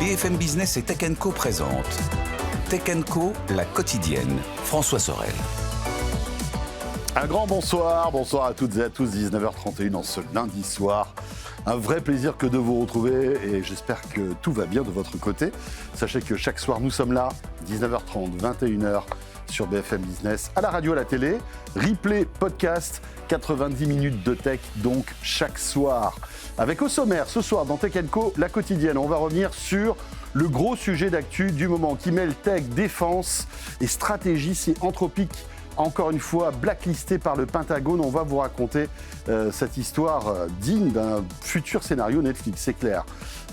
BFM Business et Tech & Co présente Tech & Co, la quotidienne. François Sorel. Un grand bonsoir à toutes et à tous, 19h31 en ce lundi soir. Un vrai plaisir que de vous retrouver et j'espère que tout va bien de votre côté. Sachez que chaque soir nous sommes là, 19h30, 21h sur BFM Business, à la radio, à la télé, replay, podcast, 90 minutes de tech donc chaque soir. Avec au sommaire ce soir dans Tech & Co, la quotidienne, on va revenir sur le gros sujet d'actu du moment qui mêle tech, défense et stratégie, c'est Anthropic. Encore une fois, blacklisté par le Pentagone, on va vous raconter cette histoire digne d'un futur scénario Netflix, c'est clair.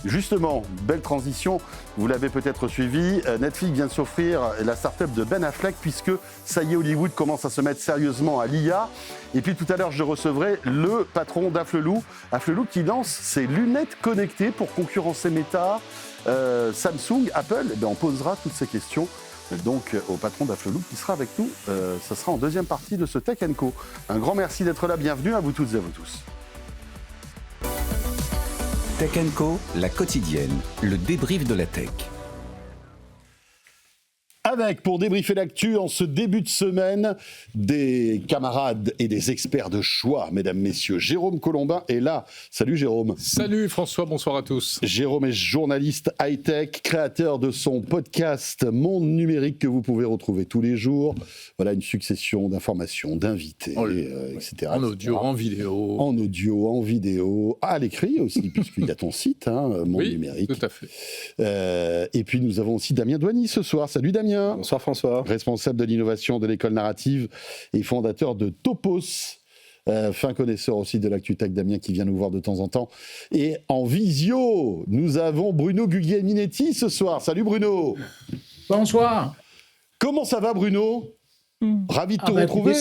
Justement, belle transition, vous l'avez peut-être suivi, Netflix vient de s'offrir la start-up de Ben Affleck puisque ça y est, Hollywood commence à se mettre sérieusement à l'IA. Et puis tout à l'heure, je recevrai le patron d'Afflelou qui lance ses lunettes connectées pour concurrencer Meta, Samsung, Apple. Et bien, on posera toutes ces questions donc au patron d'Afflelou qui sera avec nous. Ça sera en deuxième partie de ce Tech & Co. Un grand merci d'être là, bienvenue à vous toutes et à vous tous. Tech & Co, la quotidienne, le débrief de la tech. Avec, pour débriefer l'actu en ce début de semaine, des camarades et des experts de choix, mesdames, messieurs. Jérôme Colombin est là. Salut Jérôme. Salut François, bonsoir à tous. Jérôme est journaliste high-tech, créateur de son podcast Monde Numérique que vous pouvez retrouver tous les jours. Voilà une succession d'informations, d'invités, etc. En audio, en vidéo. En audio, en vidéo, à l'écrit aussi, puisqu'il y a ton site, Monde Numérique. Tout à fait. Et puis nous avons aussi Damien Douany ce soir. Salut Damien. Bonsoir François. Responsable de l'innovation de l'école narrative et fondateur de Topos. Fin connaisseur aussi de l'actu tech, Damien, qui vient nous voir de temps en temps. Et en visio, nous avons Bruno Guglielminetti ce soir. Salut Bruno. Bonsoir. Comment ça va Bruno ? Ravi de te retrouver.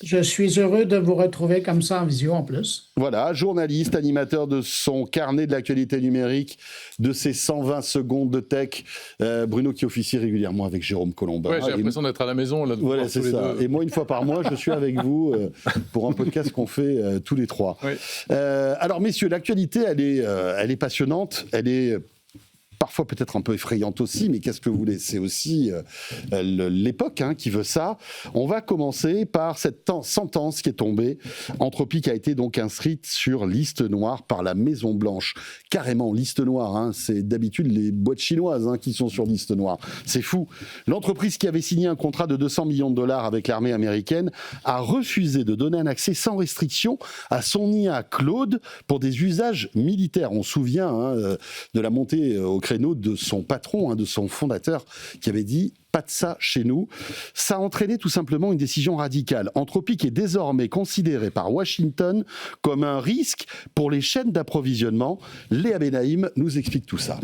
Je suis heureux de vous retrouver comme ça en visio en plus. Voilà, journaliste, animateur de son carnet de l'actualité numérique, de ses 120 secondes de tech. Bruno qui officie régulièrement avec Jérôme Colombin. Ouais, j'ai l'impression d'être à la maison. Là, voilà, c'est ça. Et moi, une fois par mois, je suis avec vous pour un podcast qu'on fait tous les trois. Oui. Alors, messieurs, l'actualité, elle est passionnante. Elle est parfois peut-être un peu effrayante aussi, mais qu'est-ce que vous voulez ? C'est aussi l'époque qui veut ça. On va commencer par cette sentence qui est tombée. Anthropic a été donc inscrite sur liste noire par la Maison Blanche. Carrément, liste noire. C'est d'habitude les boîtes chinoises qui sont sur liste noire. C'est fou. L'entreprise qui avait signé un contrat de 200 millions de dollars avec l'armée américaine a refusé de donner un accès sans restriction à son IA Claude pour des usages militaires. On se souvient de la montée au créneau de son patron, de son fondateur, qui avait dit « pas de ça chez nous ». Ça a entraîné tout simplement une décision radicale. Anthropic est désormais considéré par Washington comme un risque pour les chaînes d'approvisionnement. Léa Benaïm nous explique tout ça.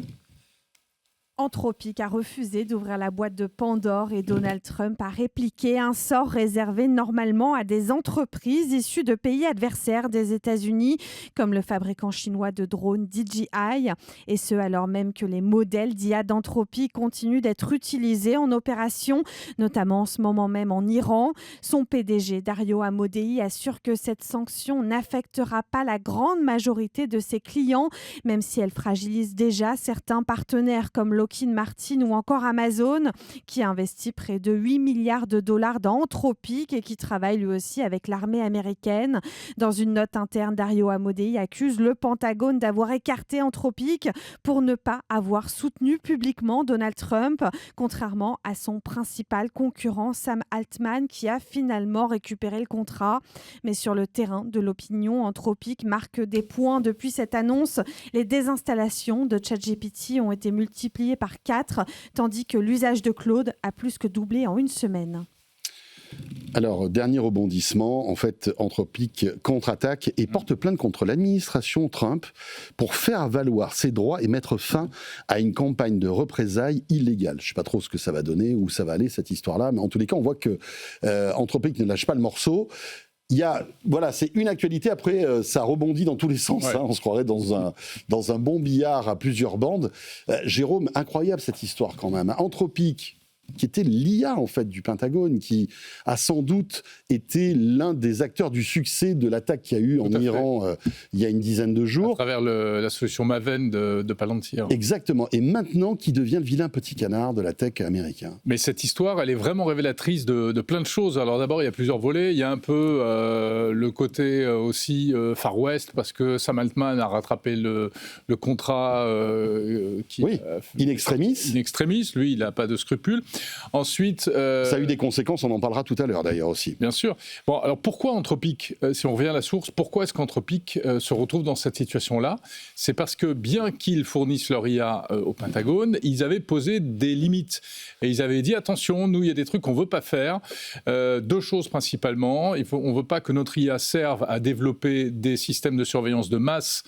Anthropic a refusé d'ouvrir la boîte de Pandore et Donald Trump a répliqué un sort réservé normalement à des entreprises issues de pays adversaires des États-Unis, comme le fabricant chinois de drones DJI, et ce alors même que les modèles d'IA d'Anthropic continuent d'être utilisés en opération, notamment en ce moment même en Iran. Son PDG Dario Amodei assure que cette sanction n'affectera pas la grande majorité de ses clients, même si elle fragilise déjà certains partenaires comme Lockheed Martin ou encore Amazon, qui investit près de 8 milliards de dollars dans Anthropic et qui travaille lui aussi avec l'armée américaine. Dans une note interne, Dario Amodei accuse le Pentagone d'avoir écarté Anthropic pour ne pas avoir soutenu publiquement Donald Trump, contrairement à son principal concurrent Sam Altman, qui a finalement récupéré le contrat. Mais sur le terrain de l'opinion, Anthropic marque des points depuis cette annonce. Les désinstallations de ChatGPT ont été multipliées par 4, tandis que l'usage de Claude a plus que doublé en une semaine. Alors, dernier rebondissement, en fait, Anthropic contre-attaque et porte plainte contre l'administration Trump pour faire valoir ses droits et mettre fin à une campagne de représailles illégale. Je ne sais pas trop ce que ça va donner, où ça va aller cette histoire-là, mais en tous les cas, on voit que Anthropic ne lâche pas le morceau. C'est une actualité, après ça rebondit dans tous les sens, on se croirait dans un bon billard à plusieurs bandes. Jérôme, incroyable cette histoire quand même. Anthropic, qui était l'IA en fait du Pentagone, qui a sans doute été l'un des acteurs du succès de l'attaque qu'il y a eu en Iran il y a une dizaine de jours. À travers la solution Maven de Palantir. Exactement. Et maintenant, qui devient le vilain petit canard de la tech américain. Mais cette histoire, elle est vraiment révélatrice de plein de choses. Alors d'abord, il y a plusieurs volets. Il y a un peu le côté aussi Far West, parce que Sam Altman a rattrapé le contrat qui... Oui, in extremis. In extremis, lui, il n'a pas de scrupules. Ensuite... Ça a eu des conséquences, on en parlera tout à l'heure d'ailleurs aussi. Bien sûr. Bon, alors pourquoi Anthropic, si on revient à la source, pourquoi est-ce qu'Anthropic se retrouve dans cette situation-là? C'est parce que bien qu'ils fournissent leur IA au Pentagone, ils avaient posé des limites. Et ils avaient dit, attention, nous, il y a des trucs qu'on ne veut pas faire. Deux choses principalement. On ne veut pas que notre IA serve à développer des systèmes de surveillance de masse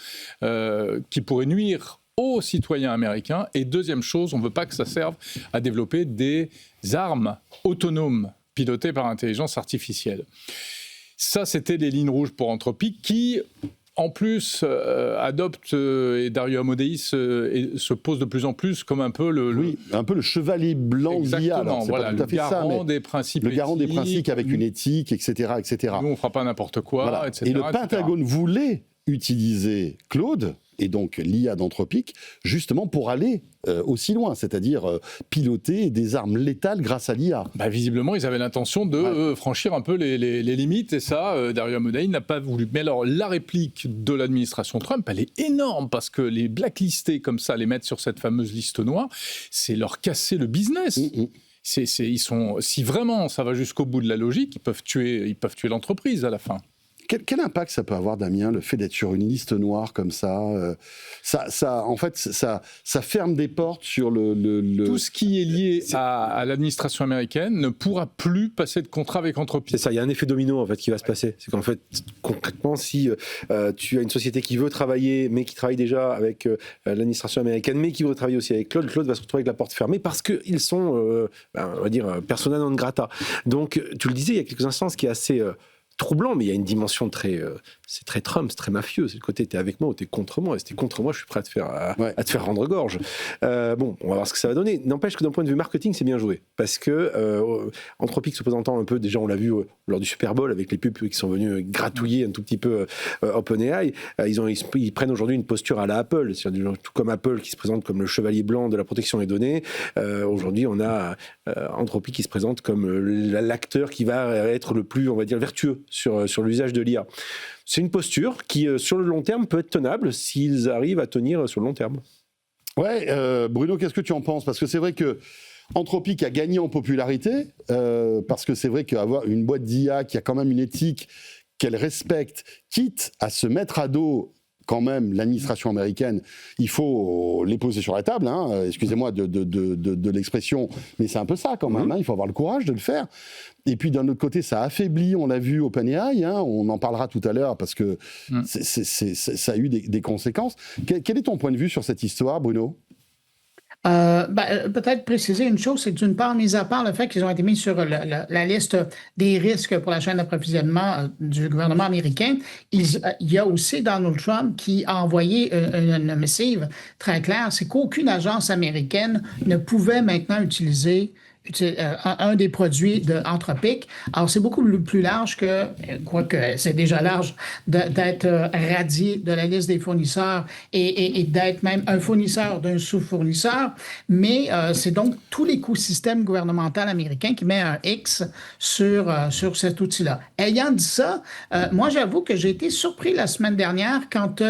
qui pourraient nuire aux citoyens américains. Et deuxième chose, on ne veut pas que ça serve à développer des armes autonomes pilotées par intelligence artificielle. Ça, c'était les lignes rouges pour Anthropic qui, en plus, adopte, et Dario Amodei se pose de plus en plus comme un peu un peu le chevalier blanc de l'IA. Alors, c'est voilà, pas tout à fait ça, mais des principes le garant des principes avec une éthique, etc. etc. Nous, on ne fera pas n'importe quoi, Voilà. etc. Et le Pentagone voulait utiliser Claude, et donc l'IA d'Anthropic, justement pour aller aussi loin, c'est-à-dire piloter des armes létales grâce à l'IA. Bah, visiblement, ils avaient l'intention de franchir un peu les limites, et ça, Dario Amodei n'a pas voulu. Mais alors, la réplique de l'administration Trump, elle est énorme, parce que les blacklistés comme ça, les mettre sur cette fameuse liste noire, c'est leur casser le business. Si vraiment ça va jusqu'au bout de la logique, ils peuvent tuer l'entreprise à la fin. Quel impact ça peut avoir, Damien, le fait d'être sur une liste noire comme ça, en fait, ça ferme des portes sur le... Tout ce qui est lié à l'administration américaine ne pourra plus passer de contrat avec Anthropic. C'est ça, il y a un effet domino en fait qui va se passer. C'est qu'en fait, concrètement, si tu as une société qui veut travailler, mais qui travaille déjà avec l'administration américaine, mais qui veut travailler aussi avec Claude va se retrouver avec la porte fermée parce qu'ils sont, on va dire, persona non grata. Donc, tu le disais il y a quelques instants, ce qui est assez... troublant, mais il y a une dimension c'est très Trump, c'est très mafieux. C'est le côté t'es avec moi ou t'es contre moi. Et si t'es contre moi, je suis prêt à te faire rendre gorge. Bon, on va voir ce que ça va donner. N'empêche que d'un point de vue marketing, c'est bien joué. Parce que Anthropic se présentant un peu, déjà on l'a vu lors du Super Bowl avec les pubs qui sont venus gratouiller un tout petit peu OpenAI, ils prennent aujourd'hui une posture à la Apple. C'est-à-dire, tout comme Apple qui se présente comme le chevalier blanc de la protection des données, aujourd'hui on a Anthropic qui se présente comme l'acteur qui va être le plus, on va dire, vertueux sur l'usage de l'IA. C'est une posture qui, sur le long terme, peut être tenable s'ils arrivent à tenir sur le long terme. Ouais, Bruno, qu'est-ce que tu en penses? Parce que c'est vrai que Anthropic a gagné en popularité, parce que c'est vrai qu'avoir une boîte d'IA qui a quand même une éthique qu'elle respecte, quitte à se mettre à dos quand même l'administration américaine, il faut les poser sur la table, hein, excusez-moi de l'expression, mais c'est un peu ça quand même, hein, il faut avoir le courage de le faire. Et puis d'un autre côté, ça affaiblit, on l'a vu, OpenAI, hein, on en parlera tout à l'heure parce que ça a eu des conséquences. Quel est ton point de vue sur cette histoire, Bruno? Peut-être préciser une chose, c'est que d'une part, mis à part le fait qu'ils ont été mis sur la liste des risques pour la chaîne d'approvisionnement du gouvernement américain, il y a aussi Donald Trump qui a envoyé une missive très claire, c'est qu'aucune agence américaine ne pouvait maintenant utiliser un des produits d'Anthropic. Alors, c'est beaucoup plus large que, quoique c'est déjà large, d'être radié de la liste des fournisseurs et d'être même un fournisseur d'un sous-fournisseur, mais c'est donc tout l'écosystème gouvernemental américain qui met un X sur cet outil-là. Ayant dit ça, moi, j'avoue que j'ai été surpris la semaine dernière quand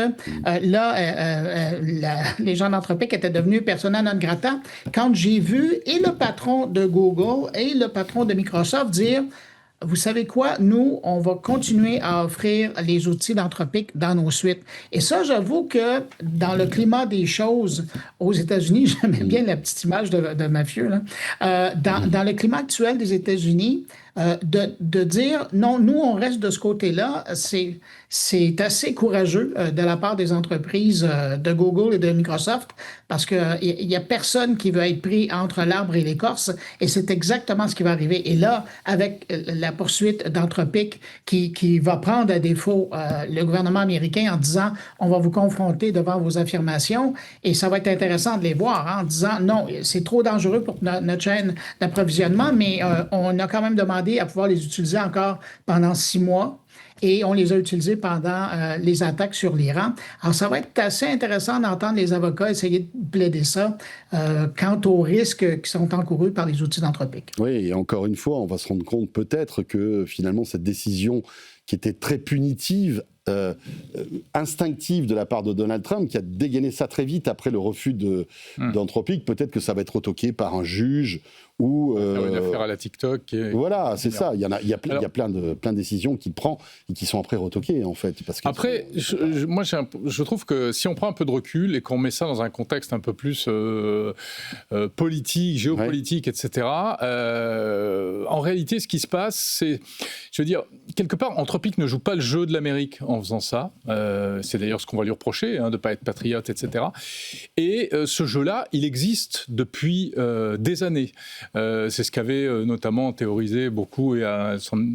les gens d'Anthropic étaient devenus persona non grata, quand j'ai vu et le patron de Google et le patron de Microsoft dire « Vous savez quoi? Nous, on va continuer à offrir les outils d'Anthropic dans nos suites. » Et ça, j'avoue que dans le climat des choses aux États-Unis, j'aimais bien la petite image de mafieux, là. Dans le climat actuel des États-Unis, de dire non, nous, on reste de ce côté-là, c'est assez courageux de la part des entreprises de Google et de Microsoft parce qu'il n'y a personne qui veut être pris entre l'arbre et l'écorce et c'est exactement ce qui va arriver. Et là, avec la poursuite d'Anthropic qui va prendre à défaut le gouvernement américain en disant on va vous confronter devant vos affirmations et ça va être intéressant de les voir en disant non, c'est trop dangereux pour notre chaîne d'approvisionnement, mais on a quand même demandé à pouvoir les utiliser encore pendant 6 mois. Et on les a utilisés pendant les attaques sur l'Iran. Alors, ça va être assez intéressant d'entendre les avocats essayer de plaider ça quant aux risques qui sont encourus par les outils d'Anthropic. Oui, et encore une fois, on va se rendre compte peut-être que finalement cette décision qui était très punitive, instinctive de la part de Donald Trump, qui a dégainé ça très vite après le refus d'Anthropic, peut-être que ça va être retoqué par un juge ou une affaire à la TikTok. Voilà, c'est ça. Il y a plein de décisions qu'il prend et qui sont après retoquées, en fait. Parce que après, moi, je trouve que si on prend un peu de recul et qu'on met ça dans un contexte un peu plus politique, géopolitique, etc., en réalité, ce qui se passe, c'est, je veux dire, quelque part, Anthropic ne joue pas le jeu de l'Amérique en faisant ça. C'est d'ailleurs ce qu'on va lui reprocher, de ne pas être patriote, etc. Et ce jeu-là, il existe depuis des années. C'est ce qu'avait notamment théorisé beaucoup et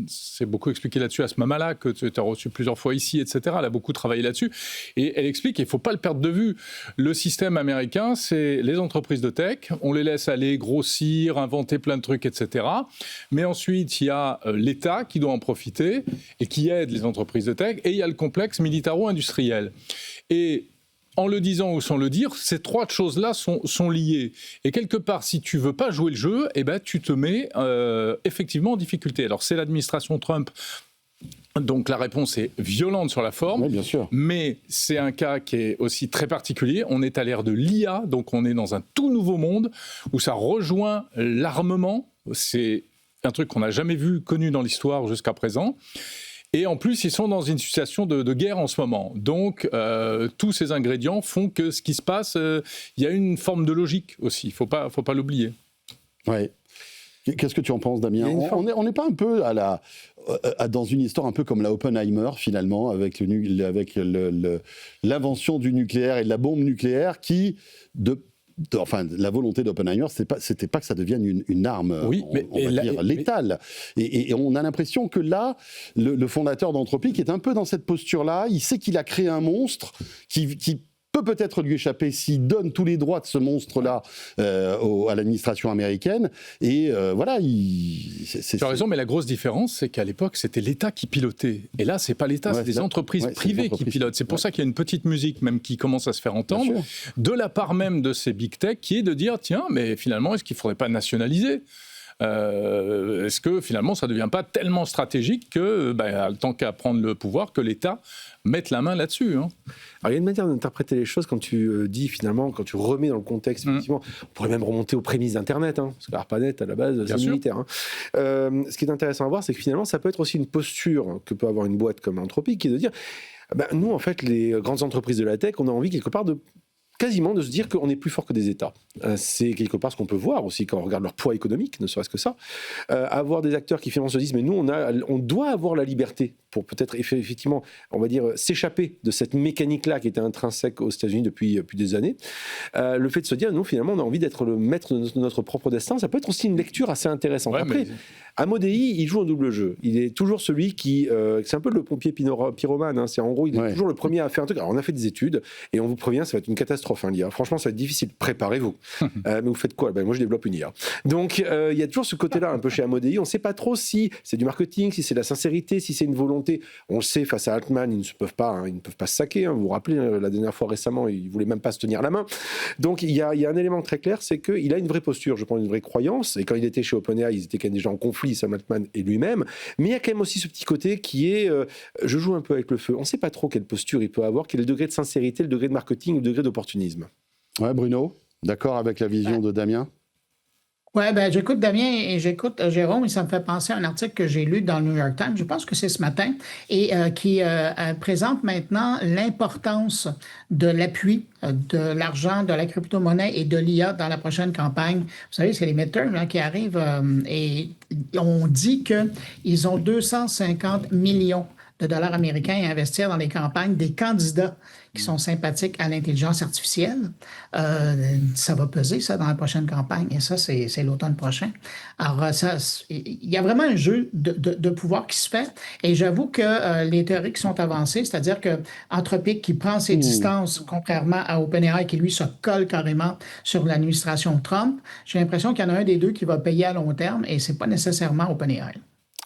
s'est beaucoup expliqué là-dessus Asma Mala, que tu as reçu plusieurs fois ici, etc. Elle a beaucoup travaillé là-dessus. Et elle explique qu'il ne faut pas le perdre de vue. Le système américain, c'est les entreprises de tech. On les laisse aller grossir, inventer plein de trucs, etc. Mais ensuite, il y a l'État qui doit en profiter et qui aide les entreprises de tech. Et il y a le complexe militaro-industriel. Et en le disant ou sans le dire, ces trois choses-là sont liées. Et quelque part, si tu veux pas jouer le jeu, eh ben, tu te mets effectivement en difficulté. Alors, c'est l'administration Trump. Donc la réponse est violente sur la forme, oui, bien sûr. Mais c'est un cas qui est aussi très particulier. On est à l'ère de l'IA, donc on est dans un tout nouveau monde où ça rejoint l'armement. C'est un truc qu'on n'a jamais vu, connu dans l'histoire jusqu'à présent. Et en plus, ils sont dans une situation de guerre en ce moment. Donc, tous ces ingrédients font que ce qui se passe, il y a une forme de logique aussi. Il ne faut pas l'oublier. Ouais. Qu'est-ce que tu en penses, Damien ? On n'est pas un peu dans une histoire un peu comme la Oppenheimer, finalement, avec l'invention du nucléaire et de la bombe nucléaire qui, la volonté d'Oppenheimer, c'était pas que ça devienne une arme, létale. Et on a l'impression que là, le fondateur d'Anthropic est un peu dans cette posture-là. Il sait qu'il a créé un monstre qui peut-être lui échapper s'il donne tous les droits de ce monstre-là à l'administration américaine. Et voilà, tu as raison, mais la grosse différence, c'est qu'à l'époque, c'était l'État qui pilotait. Et là, c'est pas l'État, c'est des entreprises privées qui pilotent. C'est pour ça qu'il y a une petite musique même qui commence à se faire entendre, de la part même de ces big tech, qui est de dire, tiens, mais finalement, est-ce qu'il ne faudrait pas nationaliser ? Est-ce que finalement ça ne devient pas tellement stratégique que, tant qu'à prendre le pouvoir, que l'État mette la main là-dessus, Alors il y a une manière d'interpréter les choses quand tu dis finalement, quand tu remets dans le contexte, effectivement, on pourrait même remonter aux prémices d'Internet, parce que l'ARPANET à la base c'est militaire. Ce qui est intéressant à voir, c'est que finalement ça peut être aussi une posture que peut avoir une boîte comme Anthropic, qui est de dire, nous en fait les grandes entreprises de la tech, on a envie quelque part quasiment de se dire qu'on est plus fort que des États. C'est quelque part ce qu'on peut voir aussi quand on regarde leur poids économique, ne serait-ce que ça. Avoir des acteurs qui finalement se disent mais nous on doit avoir la liberté pour peut-être effectivement, on va dire, s'échapper de cette mécanique-là qui était intrinsèque aux États-Unis depuis des années. Le fait de se dire nous finalement on a envie d'être le maître de notre propre destin, ça peut être aussi une lecture assez intéressante. Après, Amodei, il joue un double jeu. Il est toujours celui qui, c'est un peu le pompier pyromane. C'est en gros, il est toujours le premier à faire un truc. Alors on a fait des études et on vous prévient, ça va être une catastrophe. L'IA. Franchement, ça va être difficile. Préparez-vous. Mais vous faites quoi ? Moi, je développe une IA. Donc, il y a toujours ce côté-là un peu chez Amodei. On ne sait pas trop si c'est du marketing, si c'est de la sincérité, si c'est une volonté. On le sait, face à Altman, ils ne peuvent pas se saquer. Vous vous rappelez, la dernière fois récemment, ils ne voulaient même pas se tenir la main. Donc, il y a un élément très clair, c'est qu'il a une vraie posture, je pense, une vraie croyance. Et quand il était chez OpenAI, ils étaient quand même déjà en conflit, Sam Altman et lui-même. Mais il y a quand même aussi ce petit côté qui est, je joue un peu avec le feu. On ne sait pas trop quelle posture il peut avoir, quel est le degré de sincérité, le degré de marketing, le degré d'opportunisme. Ouais, Bruno, d'accord avec la vision de Damien ? Ouais, ben j'écoute Damien et j'écoute Jérôme et ça me fait penser à un article que j'ai lu dans le New York Times, je pense que c'est ce matin, et qui présente maintenant l'importance de l'appui de l'argent, de la crypto-monnaie et de l'IA dans la prochaine campagne. Vous savez, c'est les midterms là, qui arrivent et on dit qu'ils ont 250 millions de dollars américains à investir dans les campagnes des candidats qui sont sympathiques à l'intelligence artificielle. Ça va peser, ça, dans la prochaine campagne. Et ça, c'est l'automne prochain. Alors, il y a vraiment un jeu de pouvoir qui se fait. Et j'avoue que les théories qui sont avancées, c'est-à-dire que Anthropic qui prend ses distances, contrairement à OpenAI qui, lui, se colle carrément sur l'administration Trump, j'ai l'impression qu'il y en a un des deux qui va payer à long terme et c'est pas nécessairement OpenAI.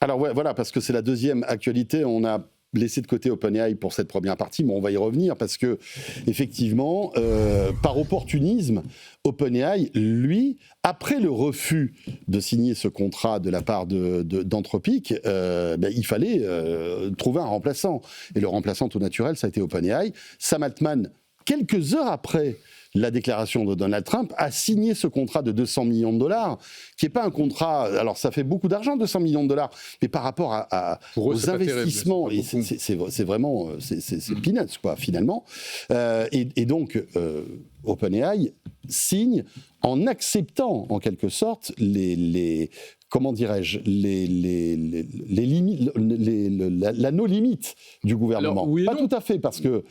Alors ouais, voilà, parce que c'est la deuxième actualité. On a laissé de côté OpenAI pour cette première partie, mais on va y revenir parce que effectivement, par opportunisme, OpenAI, lui, après le refus de signer ce contrat de la part d'Anthropic, il fallait trouver un remplaçant. Et le remplaçant tout naturel, ça a été OpenAI. Sam Altman, quelques heures après la déclaration de Donald Trump, a signé ce contrat de 200 millions de dollars, qui n'est pas un contrat... Alors, ça fait beaucoup d'argent, 200 millions de dollars, mais par rapport aux investissements, c'est vraiment... C'est peanuts, quoi, finalement. Et donc, OpenAI signe en acceptant, en quelque sorte, comment dirais-je, la no-limite du gouvernement. Alors, oui, pas tout à fait, parce que...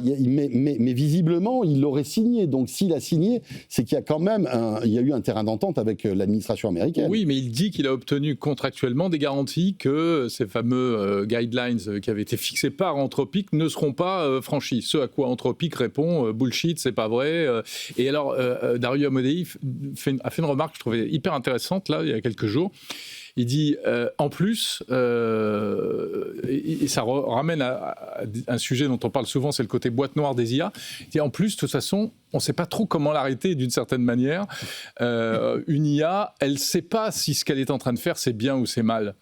mais visiblement, il l'aurait signé. Donc, s'il a signé, c'est qu'il y a quand même il y a eu un terrain d'entente avec l'administration américaine. Oui, mais il dit qu'il a obtenu contractuellement des garanties que ces fameux guidelines qui avaient été fixés par Anthropic ne seront pas franchis. Ce à quoi Anthropic répond bullshit, c'est pas vrai. Et alors, Dario Amodei a fait une remarque que je trouvais hyper intéressante là, il y a quelques jours. Il dit, en plus, et ça ramène à un sujet dont on parle souvent, c'est le côté boîte noire des IA. Il dit, en plus, de toute façon, on ne sait pas trop comment l'arrêter d'une certaine manière. Une IA, elle ne sait pas si ce qu'elle est en train de faire, c'est bien ou c'est mal.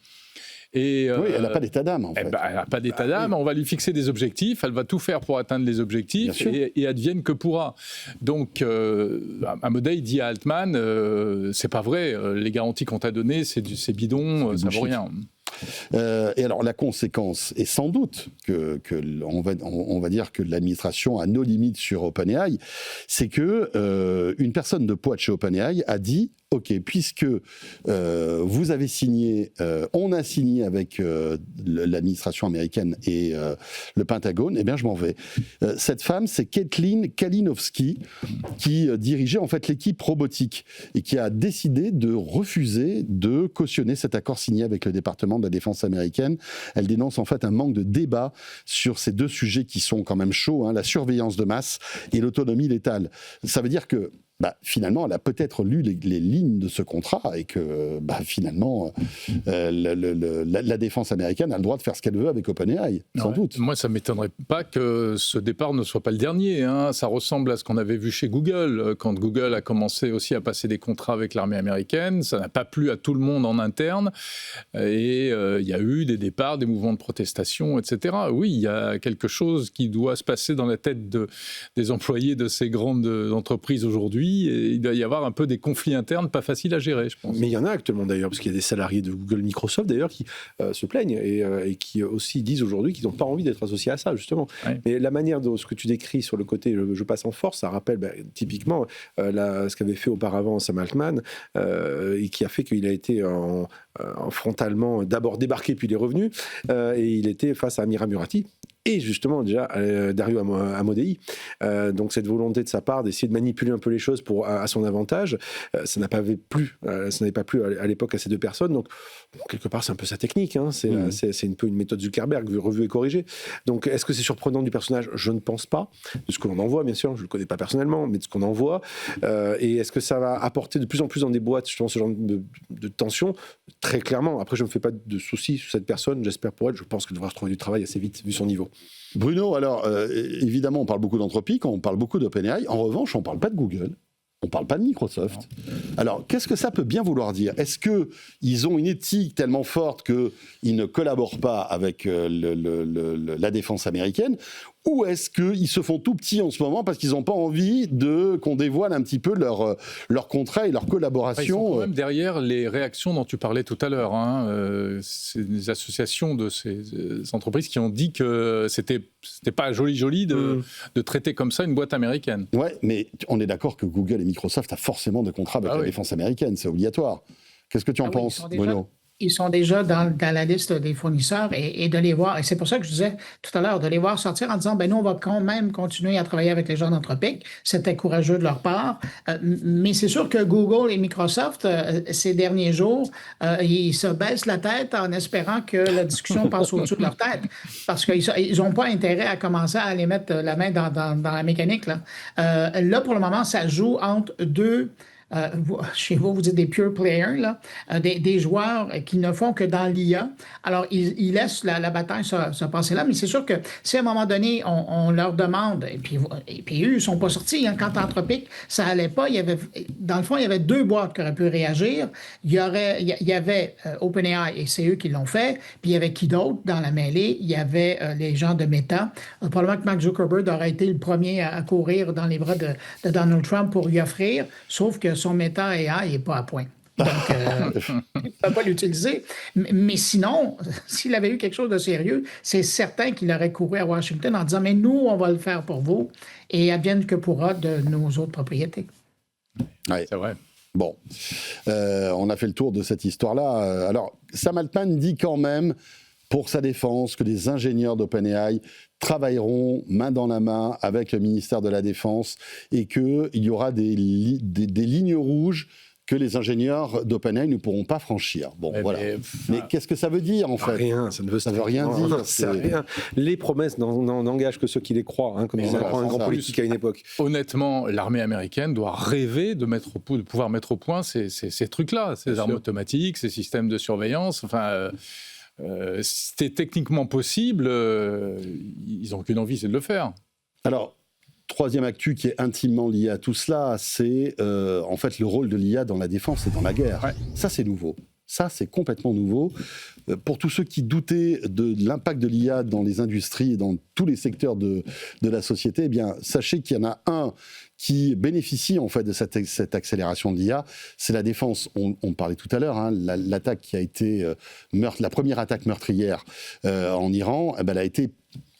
Et, oui, elle n'a pas d'état d'âme, en fait. Elle n'a pas d'état d'âme, oui. On va lui fixer des objectifs, elle va tout faire pour atteindre les objectifs, et advienne que pourra. Donc, Amodei dit à Altman, c'est pas vrai, les garanties qu'on t'a données, c'est bidon, ça vaut rien. Et alors la conséquence est sans doute on va dire que l'administration a nos limites sur OpenAI, c'est que une personne de poids de chez OpenAI a dit OK, puisque vous avez signé, on a signé avec l'administration américaine et le Pentagone, eh bien je m'en vais. Cette femme, c'est Kathleen Kalinowski, qui dirigeait en fait l'équipe robotique et qui a décidé de refuser de cautionner cet accord signé avec le département de la défense américaine. Elle dénonce en fait un manque de débat sur ces deux sujets qui sont quand même chauds, la surveillance de masse et l'autonomie létale. Ça veut dire que finalement, elle a peut-être lu les lignes de ce contrat et que finalement, la défense américaine a le droit de faire ce qu'elle veut avec OpenAI, sans doute. Moi, ça ne m'étonnerait pas que ce départ ne soit pas le dernier. Ça ressemble à ce qu'on avait vu chez Google, quand Google a commencé aussi à passer des contrats avec l'armée américaine. Ça n'a pas plu à tout le monde en interne. Et il y a eu des départs, des mouvements de protestation, etc. Oui, il y a quelque chose qui doit se passer dans la tête des employés de ces grandes entreprises aujourd'hui. Et il doit y avoir un peu des conflits internes pas faciles à gérer, je pense. Mais il y en a actuellement d'ailleurs, parce qu'il y a des salariés de Google, Microsoft d'ailleurs qui se plaignent et qui aussi disent aujourd'hui qu'ils n'ont pas envie d'être associés à ça, justement. Ouais. Mais la manière dont ce que tu décris sur le côté je passe en force, ça rappelle typiquement ce qu'avait fait auparavant Sam Altman et qui a fait qu'il a été frontalement d'abord débarqué puis il est revenu et il était face à Amira Murati. Et justement, déjà, Dario Amodei. Donc, cette volonté de sa part d'essayer de manipuler un peu les choses à son avantage, ça n'avait pas plu à l'époque à ces deux personnes. Donc, quelque part, c'est un peu sa technique. C'est un peu une méthode Zuckerberg revue et corrigée. Donc, est-ce que c'est surprenant du personnage ? Je ne pense pas. De ce que l'on en voit, bien sûr, je ne le connais pas personnellement, mais de ce qu'on en voit. Et est-ce que ça va apporter de plus en plus dans des boîtes, justement, ce genre de tension ? Très clairement. Après, je ne me fais pas de soucis sur cette personne. J'espère pour elle. Je pense qu'elle devra retrouver du travail assez vite, vu son niveau. Bruno, alors évidemment on parle beaucoup d'Anthropic, on parle beaucoup d'OpenAI, en revanche on ne parle pas de Google, on ne parle pas de Microsoft. Alors qu'est-ce que ça peut bien vouloir dire ? Est-ce qu'ils ont une éthique tellement forte qu'ils ne collaborent pas avec la défense américaine ? ou est-ce qu'ils se font tout petits en ce moment parce qu'ils n'ont pas envie qu'on dévoile un petit peu leur contrat et leur collaboration? Ils sont quand même derrière les réactions dont tu parlais tout à l'heure. C'est des associations de ces entreprises qui ont dit que c'était pas joli de traiter comme ça une boîte américaine. Ouais, mais on est d'accord que Google et Microsoft ont forcément des contrats avec la défense américaine, c'est obligatoire. Qu'est-ce que tu en penses, Bruno? Ils sont déjà dans la liste des fournisseurs et de les voir, et c'est pour ça que je disais tout à l'heure, de les voir sortir en disant, nous, on va quand même continuer à travailler avec les gens d'Anthropic. C'était courageux de leur part. Mais c'est sûr que Google et Microsoft, ces derniers jours, ils se baissent la tête en espérant que la discussion passe au-dessus de leur tête. Parce qu'ils n'ont pas intérêt à commencer à aller mettre la main dans la mécanique. Là, pour le moment, ça joue entre deux... chez vous dites des pure players, là, des joueurs qui ne font que dans l'IA. Alors, ils laissent la bataille se passer là, mais c'est sûr que si à un moment donné, on leur demande, et puis eux, ils ne sont pas sortis. Quand Anthropic, ça n'allait pas, dans le fond, il y avait deux boîtes qui auraient pu réagir. Il y avait OpenAI, et c'est eux qui l'ont fait, puis il y avait qui d'autre dans la mêlée? Il y avait les gens de Meta. Probablement que Mark Zuckerberg aurait été le premier à courir dans les bras de Donald Trump pour lui offrir, sauf que son Meta AI n'est pas à point. Donc, il ne peut pas l'utiliser. Mais sinon, s'il avait eu quelque chose de sérieux, c'est certain qu'il aurait couru à Washington en disant « Mais nous, on va le faire pour vous et advienne que pourra de nos autres propriétés. » Ouais. C'est vrai. Bon, on a fait le tour de cette histoire-là. Alors, Sam Altman dit quand même, pour sa défense, que des ingénieurs d'OpenAI travailleront main dans la main avec le ministère de la Défense et qu'il y aura des lignes rouges que les ingénieurs d'OpenAI ne pourront pas franchir. Bon, voilà. Mais qu'est-ce que ça veut dire, en fait? Rien, ça ne veut rien dire. Non, c'est rien. Les promesses n'engagent que ceux qui les croient, comme disait un grand politique à une époque. Honnêtement, l'armée américaine doit rêver de pouvoir mettre au point ces trucs-là, ces armes automatiques, ces systèmes de surveillance, c'était techniquement possible, ils n'ont qu'une envie, c'est de le faire. Alors, troisième actu qui est intimement lié à tout cela, c'est en fait le rôle de l'IA dans la défense et dans la guerre. Ouais. Ça, c'est nouveau. Ça, c'est complètement nouveau. Pour tous ceux qui doutaient de l'impact de l'IA dans les industries et dans tous les secteurs de la société, eh bien, sachez qu'il y en a un qui bénéficie en fait de cette accélération de l'IA, c'est la défense. On parlait tout à l'heure, l'attaque qui a été la première attaque meurtrière en Iran, elle a été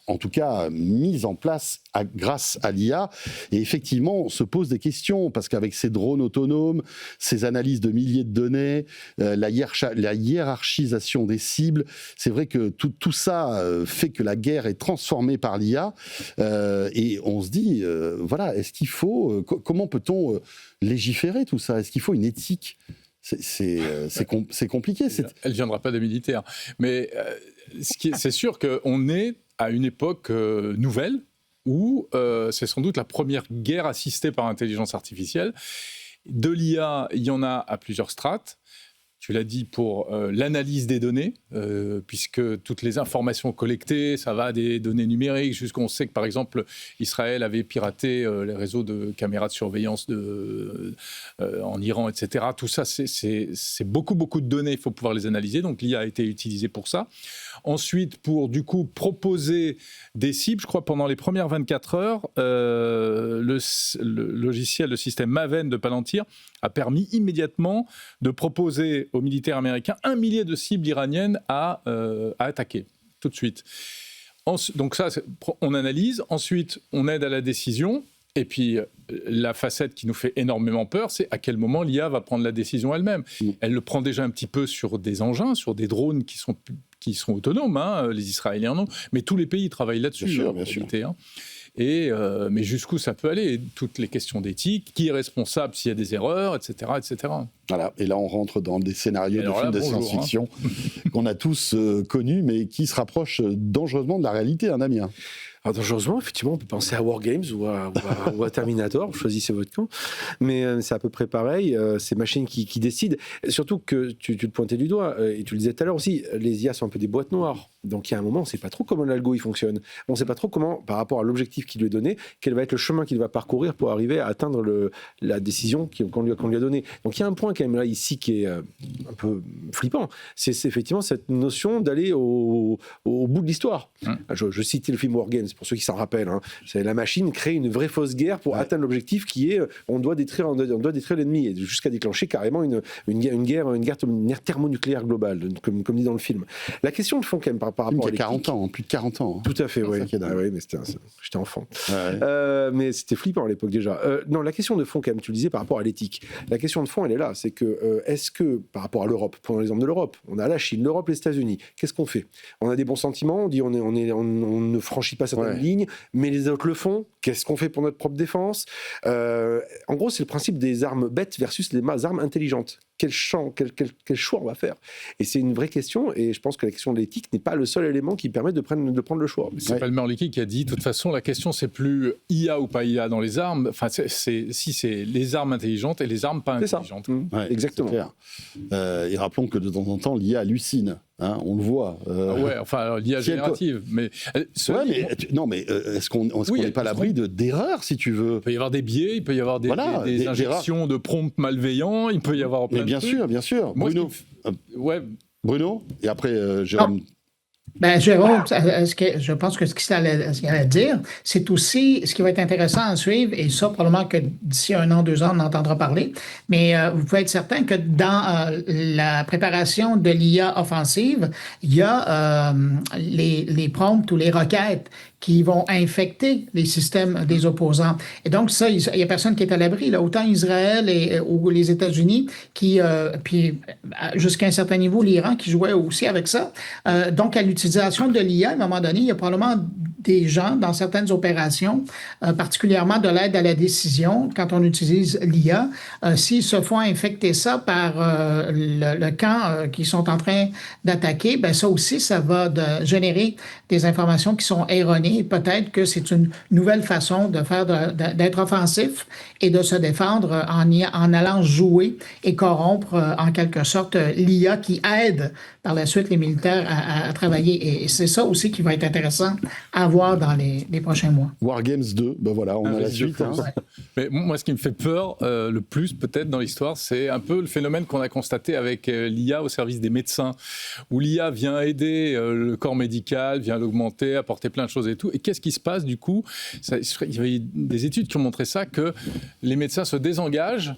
en tout cas mise en place grâce à l'IA. Et effectivement, on se pose des questions, parce qu'avec ces drones autonomes, ces analyses de milliers de données, la hiérarchisation des cibles, c'est vrai que tout ça fait que la guerre est transformée par l'IA. Et on se dit, voilà, est-ce qu'il faut... comment peut-on légiférer tout ça? Est-ce qu'il faut une éthique? C'est compliqué. Elle ne viendra pas des militaires. Mais c'est sûr qu'on est à une époque nouvelle où c'est sans doute la première guerre assistée par intelligence artificielle. De l'IA, il y en a à plusieurs strates. Tu l'as dit, pour l'analyse des données, puisque toutes les informations collectées, ça va des données numériques, jusqu'on sait que, par exemple, Israël avait piraté les réseaux de caméras de surveillance en Iran, etc. Tout ça, c'est beaucoup, beaucoup de données, il faut pouvoir les analyser. Donc, l'IA a été utilisée pour ça. Ensuite, pour, du coup, proposer des cibles, je crois, pendant les premières 24 heures, le logiciel, le système Maven de Palantir a permis immédiatement de proposer aux militaires américains 1 millier de cibles iraniennes à attaquer, tout de suite. Donc ça, on analyse. Ensuite, on aide à la décision. Et puis, la facette qui nous fait énormément peur, c'est à quel moment l'IA va prendre la décision elle-même. Elle le prend déjà un petit peu sur des engins, sur des drones qui sont autonomes, les Israéliens non, mais tous les pays travaillent là-dessus. Bien sûr. Mais jusqu'où ça peut aller? Toutes les questions d'éthique, qui est responsable s'il y a des erreurs, etc., etc. Voilà, et là on rentre dans des scénarios de films de science-fiction qu'on a tous connus, mais qui se rapprochent dangereusement de la réalité, Damien. Alors, dangereusement, effectivement, on peut penser à Wargames ou à Terminator, choisissez votre camp, mais c'est à peu près pareil, ces machines qui décident, surtout que tu le pointais du doigt, et tu le disais tout à l'heure aussi, les IA sont un peu des boîtes noires, donc il y a un moment, on ne sait pas trop comment l'algo il fonctionne, on ne sait pas trop comment, par rapport à l'objectif qui lui est donné, quel va être le chemin qu'il va parcourir pour arriver à atteindre la décision qu'on lui a donnée. Donc il y a un point quand même là, ici, qui est un peu flippant, c'est effectivement cette notion d'aller au bout de l'histoire. Je citais le film Wargames, pour ceux qui s'en rappellent. Hein. La machine crée une vraie fausse guerre pour atteindre l'objectif qui est on doit détruire l'ennemi, et jusqu'à déclencher carrément une guerre thermonucléaire globale, comme dit dans le film. La question de fond, quand même, par rapport à l'éthique... 40 ans, plus de 40 ans. Tout à fait, oui. Mais j'étais enfant. Mais c'était flippant à l'époque déjà. Non, la question de fond, quand même, tu le disais, par rapport à l'éthique. La question de fond, elle est là. C'est que, est-ce que, par rapport à l'Europe, prenons l'exemple de l'Europe, on a la Chine, l'Europe, les États-Unis, qu'est-ce qu'on fait? On a des bons sentiments, on dit on ne franchit pas certaines lignes, mais les autres le font. Qu'est-ce qu'on fait pour notre propre défense? En gros, c'est le principe des armes bêtes versus les armes intelligentes. Quel choix on va faire? Et c'est une vraie question, et je pense que la question de l'éthique n'est pas le seul élément qui permet de prendre le choix. C'est Palmer Luckey qui a dit, de toute façon, la question, c'est plus IA ou pas IA dans les armes, enfin, c'est les armes intelligentes et les armes pas intelligentes. Exactement. Et rappelons que de temps en temps, l'IA hallucine. Hein, on le voit. Alors l'IA générative. Mais, est-ce qu'on n'est pas à l'abri d'erreurs, si tu veux? Il peut y avoir des biais, il peut y avoir des injections de prompts malveillants, il peut y avoir plein de trucs. Bien sûr. Moi, Bruno, et après Jérôme. Jérôme, je pense que ce qu'il allait dire, c'est aussi ce qui va être intéressant à suivre, et ça, probablement que d'ici 1 an, 2 ans, on en entendra parler, mais vous pouvez être certain que dans la préparation de l'IA offensive, il y a les prompts ou les requêtes qui vont infecter les systèmes des opposants. Et donc, ça, il n'y a personne qui est à l'abri, là. Autant Israël ou les États-Unis, puis jusqu'à un certain niveau, l'Iran, qui jouait aussi avec ça. Donc, à l'utilisation de l'IA, à un moment donné, il y a probablement des gens dans certaines opérations, particulièrement de l'aide à la décision, quand on utilise l'IA, s'ils se font infecter ça par le camp qu'ils sont en train d'attaquer, ben ça aussi, ça va générer des informations qui sont erronées. Peut-être que c'est une nouvelle façon d'être offensif et de se défendre en allant jouer et corrompre en quelque sorte l'IA qui aide par la suite les militaires à travailler. Et c'est ça aussi qui va être intéressant à voir dans les prochains mois. Wargames 2, ben voilà, on a la suite. Hein. Mais moi, ce qui me fait peur le plus peut-être dans l'histoire, c'est un peu le phénomène qu'on a constaté avec l'IA au service des médecins, où l'IA vient aider le corps médical, vient l'augmenter, apporter plein de choses et tout. Et qu'est-ce qui se passe du coup? Il y a eu des études qui ont montré ça, que les médecins se désengagent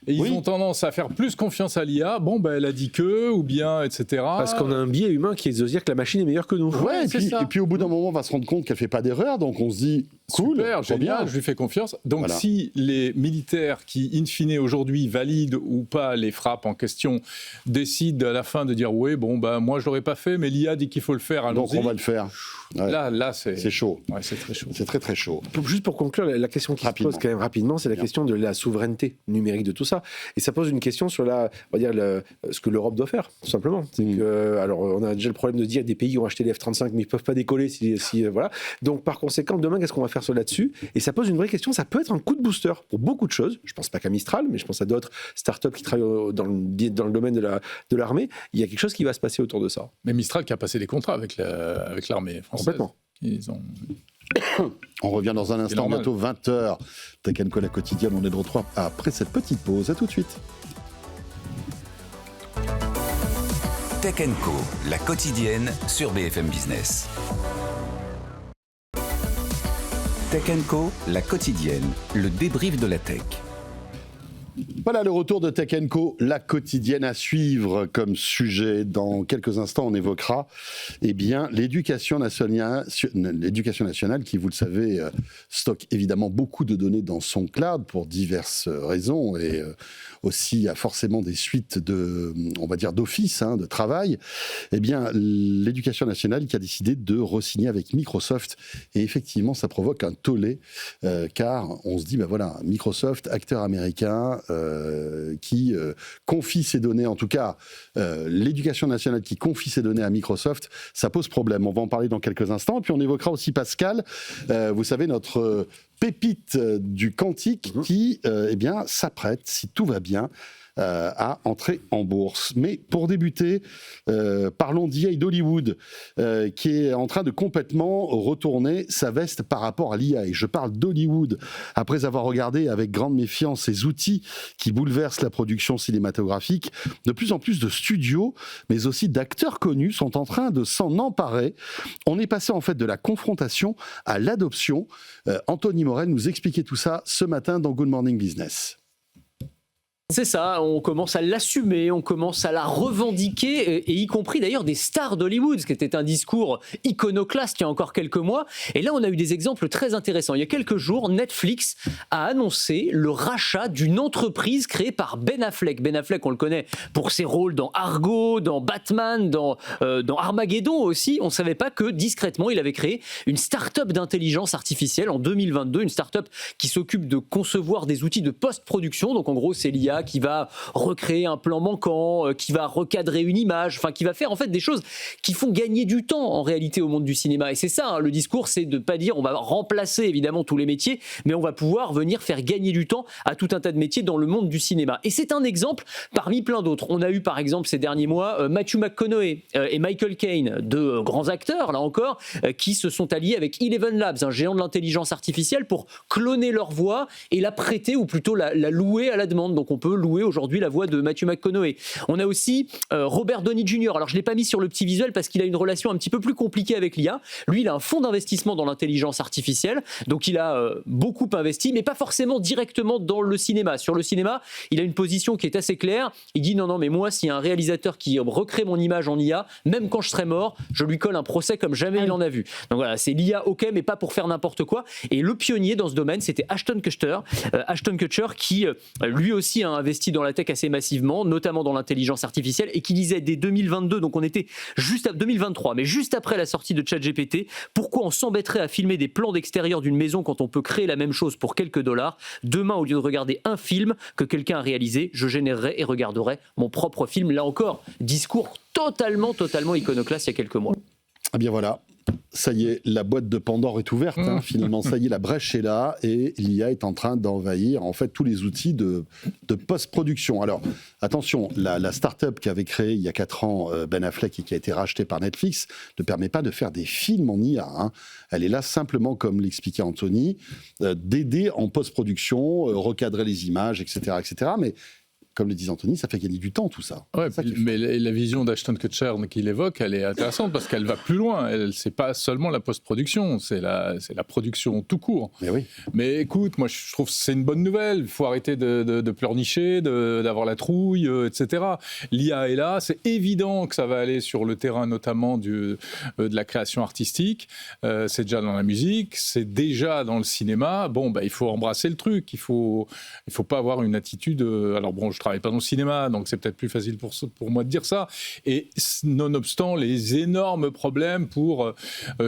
et ils ont tendance à faire plus confiance à l'IA. Bon, ben elle a dit que, ou bien, etc. Parce qu'on a un biais humain qui est de dire que la machine est meilleure que nous. Et puis au bout d'un moment, on va se rendre compte qu'elle ne fait pas d'erreur, donc on se dit, cool, super, génial, je lui fais confiance. Donc si les militaires qui, in fine, aujourd'hui, valident ou pas les frappes en question, décident à la fin de dire, oui, bon, ben moi je ne l'aurais pas fait, mais l'IA dit qu'il faut le faire, allons-y. Donc on va le faire. Là c'est chaud. Ouais, c'est très chaud. C'est très très chaud. Juste pour conclure, la question qui se pose quand même rapidement, c'est la question de la souveraineté numérique de tout ça. Et ça pose une question sur ce que l'Europe doit faire, tout simplement. Alors, on a déjà le problème de dire des pays qui ont acheté les F-35, mais ils ne peuvent pas décoller. Voilà. Donc, par conséquent, demain, qu'est-ce qu'on va faire là-dessus? Et ça pose une vraie question. Ça peut être un coup de booster pour beaucoup de choses. Je ne pense pas qu'à Mistral, mais je pense à d'autres startups qui travaillent dans le domaine de l'armée. Il y a quelque chose qui va se passer autour de ça. Mais Mistral qui a passé des contrats avec l'armée française. Complètement. On revient dans un instant, bientôt 20h. Tech & Co, la quotidienne, on est de retour après cette petite pause. À tout de suite. Tech & Co, la quotidienne sur BFM Business. Tech & Co, la quotidienne, le débrief de la tech. Voilà le retour de Tech & Co, la quotidienne à suivre comme sujet. Dans quelques instants, on évoquera l'éducation nationale qui, vous le savez, stocke évidemment beaucoup de données dans son cloud pour diverses raisons et aussi a forcément des suites d'office, de travail. L'éducation nationale qui a décidé de re-signer avec Microsoft, et effectivement, ça provoque un tollé car on se dit, Microsoft, acteur américain, qui confie ses données, en tout cas l'éducation nationale qui confie ses données à Microsoft, ça pose problème. On va en parler dans quelques instants. Et puis on évoquera aussi Pascal, vous savez, notre pépite du quantique qui s'apprête, si tout va bien, à entrer en bourse. Mais pour débuter, parlons d'EA d'Hollywood, qui est en train de complètement retourner sa veste par rapport à l'IA. Et je parle d'Hollywood, après avoir regardé avec grande méfiance ces outils qui bouleversent la production cinématographique. De plus en plus de studios, mais aussi d'acteurs connus sont en train de s'en emparer. On est passé en fait de la confrontation à l'adoption. Anthony Morel nous expliquait tout ça ce matin dans Good Morning Business. C'est ça, on commence à l'assumer, on commence à la revendiquer, et y compris d'ailleurs des stars d'Hollywood, ce qui était un discours iconoclaste il y a encore quelques mois. Et là, on a eu des exemples très intéressants. Il y a quelques jours, Netflix a annoncé le rachat d'une entreprise créée par Ben Affleck. Ben Affleck, on le connaît pour ses rôles dans Argo, dans Batman, dans Armageddon aussi. On ne savait pas que, discrètement, il avait créé une start-up d'intelligence artificielle en 2022, une start-up qui s'occupe de concevoir des outils de post-production. Donc en gros, c'est l'IA qui va recréer un plan manquant, qui va recadrer une image, enfin qui va faire en fait des choses qui font gagner du temps en réalité au monde du cinéma. Et c'est ça, hein, le discours, c'est de ne pas dire on va remplacer évidemment tous les métiers, mais on va pouvoir venir faire gagner du temps à tout un tas de métiers dans le monde du cinéma. Et c'est un exemple parmi plein d'autres. On a eu par exemple ces derniers mois Matthew McConaughey et Michael Caine, deux grands acteurs là encore, qui se sont alliés avec Eleven Labs, un géant de l'intelligence artificielle, pour cloner leur voix et la prêter, ou plutôt la louer à la demande. Donc on peut louer aujourd'hui la voix de Matthew McConaughey. On a aussi Robert Downey Jr. Alors je ne l'ai pas mis sur le petit visuel parce qu'il a une relation un petit peu plus compliquée avec l'IA. Lui, il a un fonds d'investissement dans l'intelligence artificielle, donc il a beaucoup investi, mais pas forcément directement dans le cinéma. Sur le cinéma, il a une position qui est assez claire. Il dit non, mais moi, s'il y a un réalisateur qui recrée mon image en IA, même quand je serai mort, je lui colle un procès comme jamais il en a vu. Donc voilà, c'est l'IA, ok, mais pas pour faire n'importe quoi. Et le pionnier dans ce domaine, c'était Ashton Kutcher, qui lui aussi a investi dans la tech assez massivement, notamment dans l'intelligence artificielle, et qui disait dès 2022, donc on était juste à 2023, mais juste après la sortie de ChatGPT, pourquoi on s'embêterait à filmer des plans d'extérieur d'une maison quand on peut créer la même chose pour quelques dollars? Demain, au lieu de regarder un film que quelqu'un a réalisé, je générerai et regarderai mon propre film. Là encore, discours totalement iconoclaste il y a quelques mois. Eh bien voilà, ça y est, la boîte de Pandore est ouverte, hein, finalement, ça y est, la brèche est là, et l'IA est en train d'envahir, en fait, tous les outils de post-production. Alors, attention, la start-up qu'avait créée il y a 4 ans Ben Affleck et qui a été rachetée par Netflix ne permet pas de faire des films en IA, hein. Elle est là simplement, comme l'expliquait Anthony, d'aider en post-production, recadrer les images, etc., mais comme le disait Anthony, ça fait gagner du temps, tout ça. Ouais, mais la vision d'Ashton Kutcher qu'il évoque, elle est intéressante parce qu'elle va plus loin. C'est pas seulement la post-production, c'est la production tout court. Mais oui. Mais écoute, moi je trouve que c'est une bonne nouvelle. Il faut arrêter de pleurnicher, d'avoir la trouille, etc. L'IA est là. C'est évident que ça va aller sur le terrain notamment de la création artistique. C'est déjà dans la musique, c'est déjà dans le cinéma. Bon, il faut embrasser le truc. Il faut pas avoir une attitude. Alors bon, je travaille pas dans le cinéma, donc c'est peut-être plus facile pour moi de dire ça. Et nonobstant les énormes problèmes pour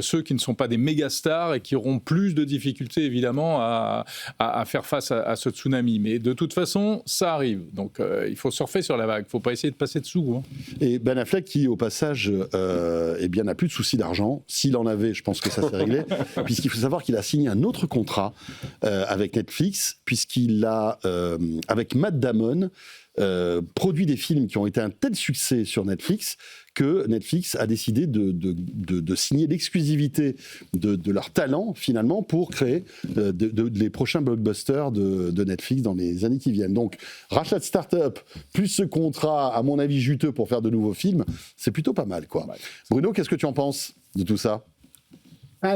ceux qui ne sont pas des méga stars et qui auront plus de difficultés évidemment à faire face à ce tsunami. Mais de toute façon, ça arrive. Donc il faut surfer sur la vague. Il ne faut pas essayer de passer dessous. Hein. Et Ben Affleck qui, au passage, n'a plus de souci d'argent. S'il en avait, je pense que ça s'est réglé. Puisqu'il faut savoir qu'il a signé un autre contrat avec Netflix, puisqu'il a, avec Matt Damon, produit des films qui ont été un tel succès sur Netflix que Netflix a décidé de signer l'exclusivité de leur talent finalement pour créer les prochains blockbusters de Netflix dans les années qui viennent. Donc rachat de start-up plus ce contrat à mon avis juteux pour faire de nouveaux films, c'est plutôt pas mal quoi. Bruno, qu'est-ce que tu en penses de tout ça?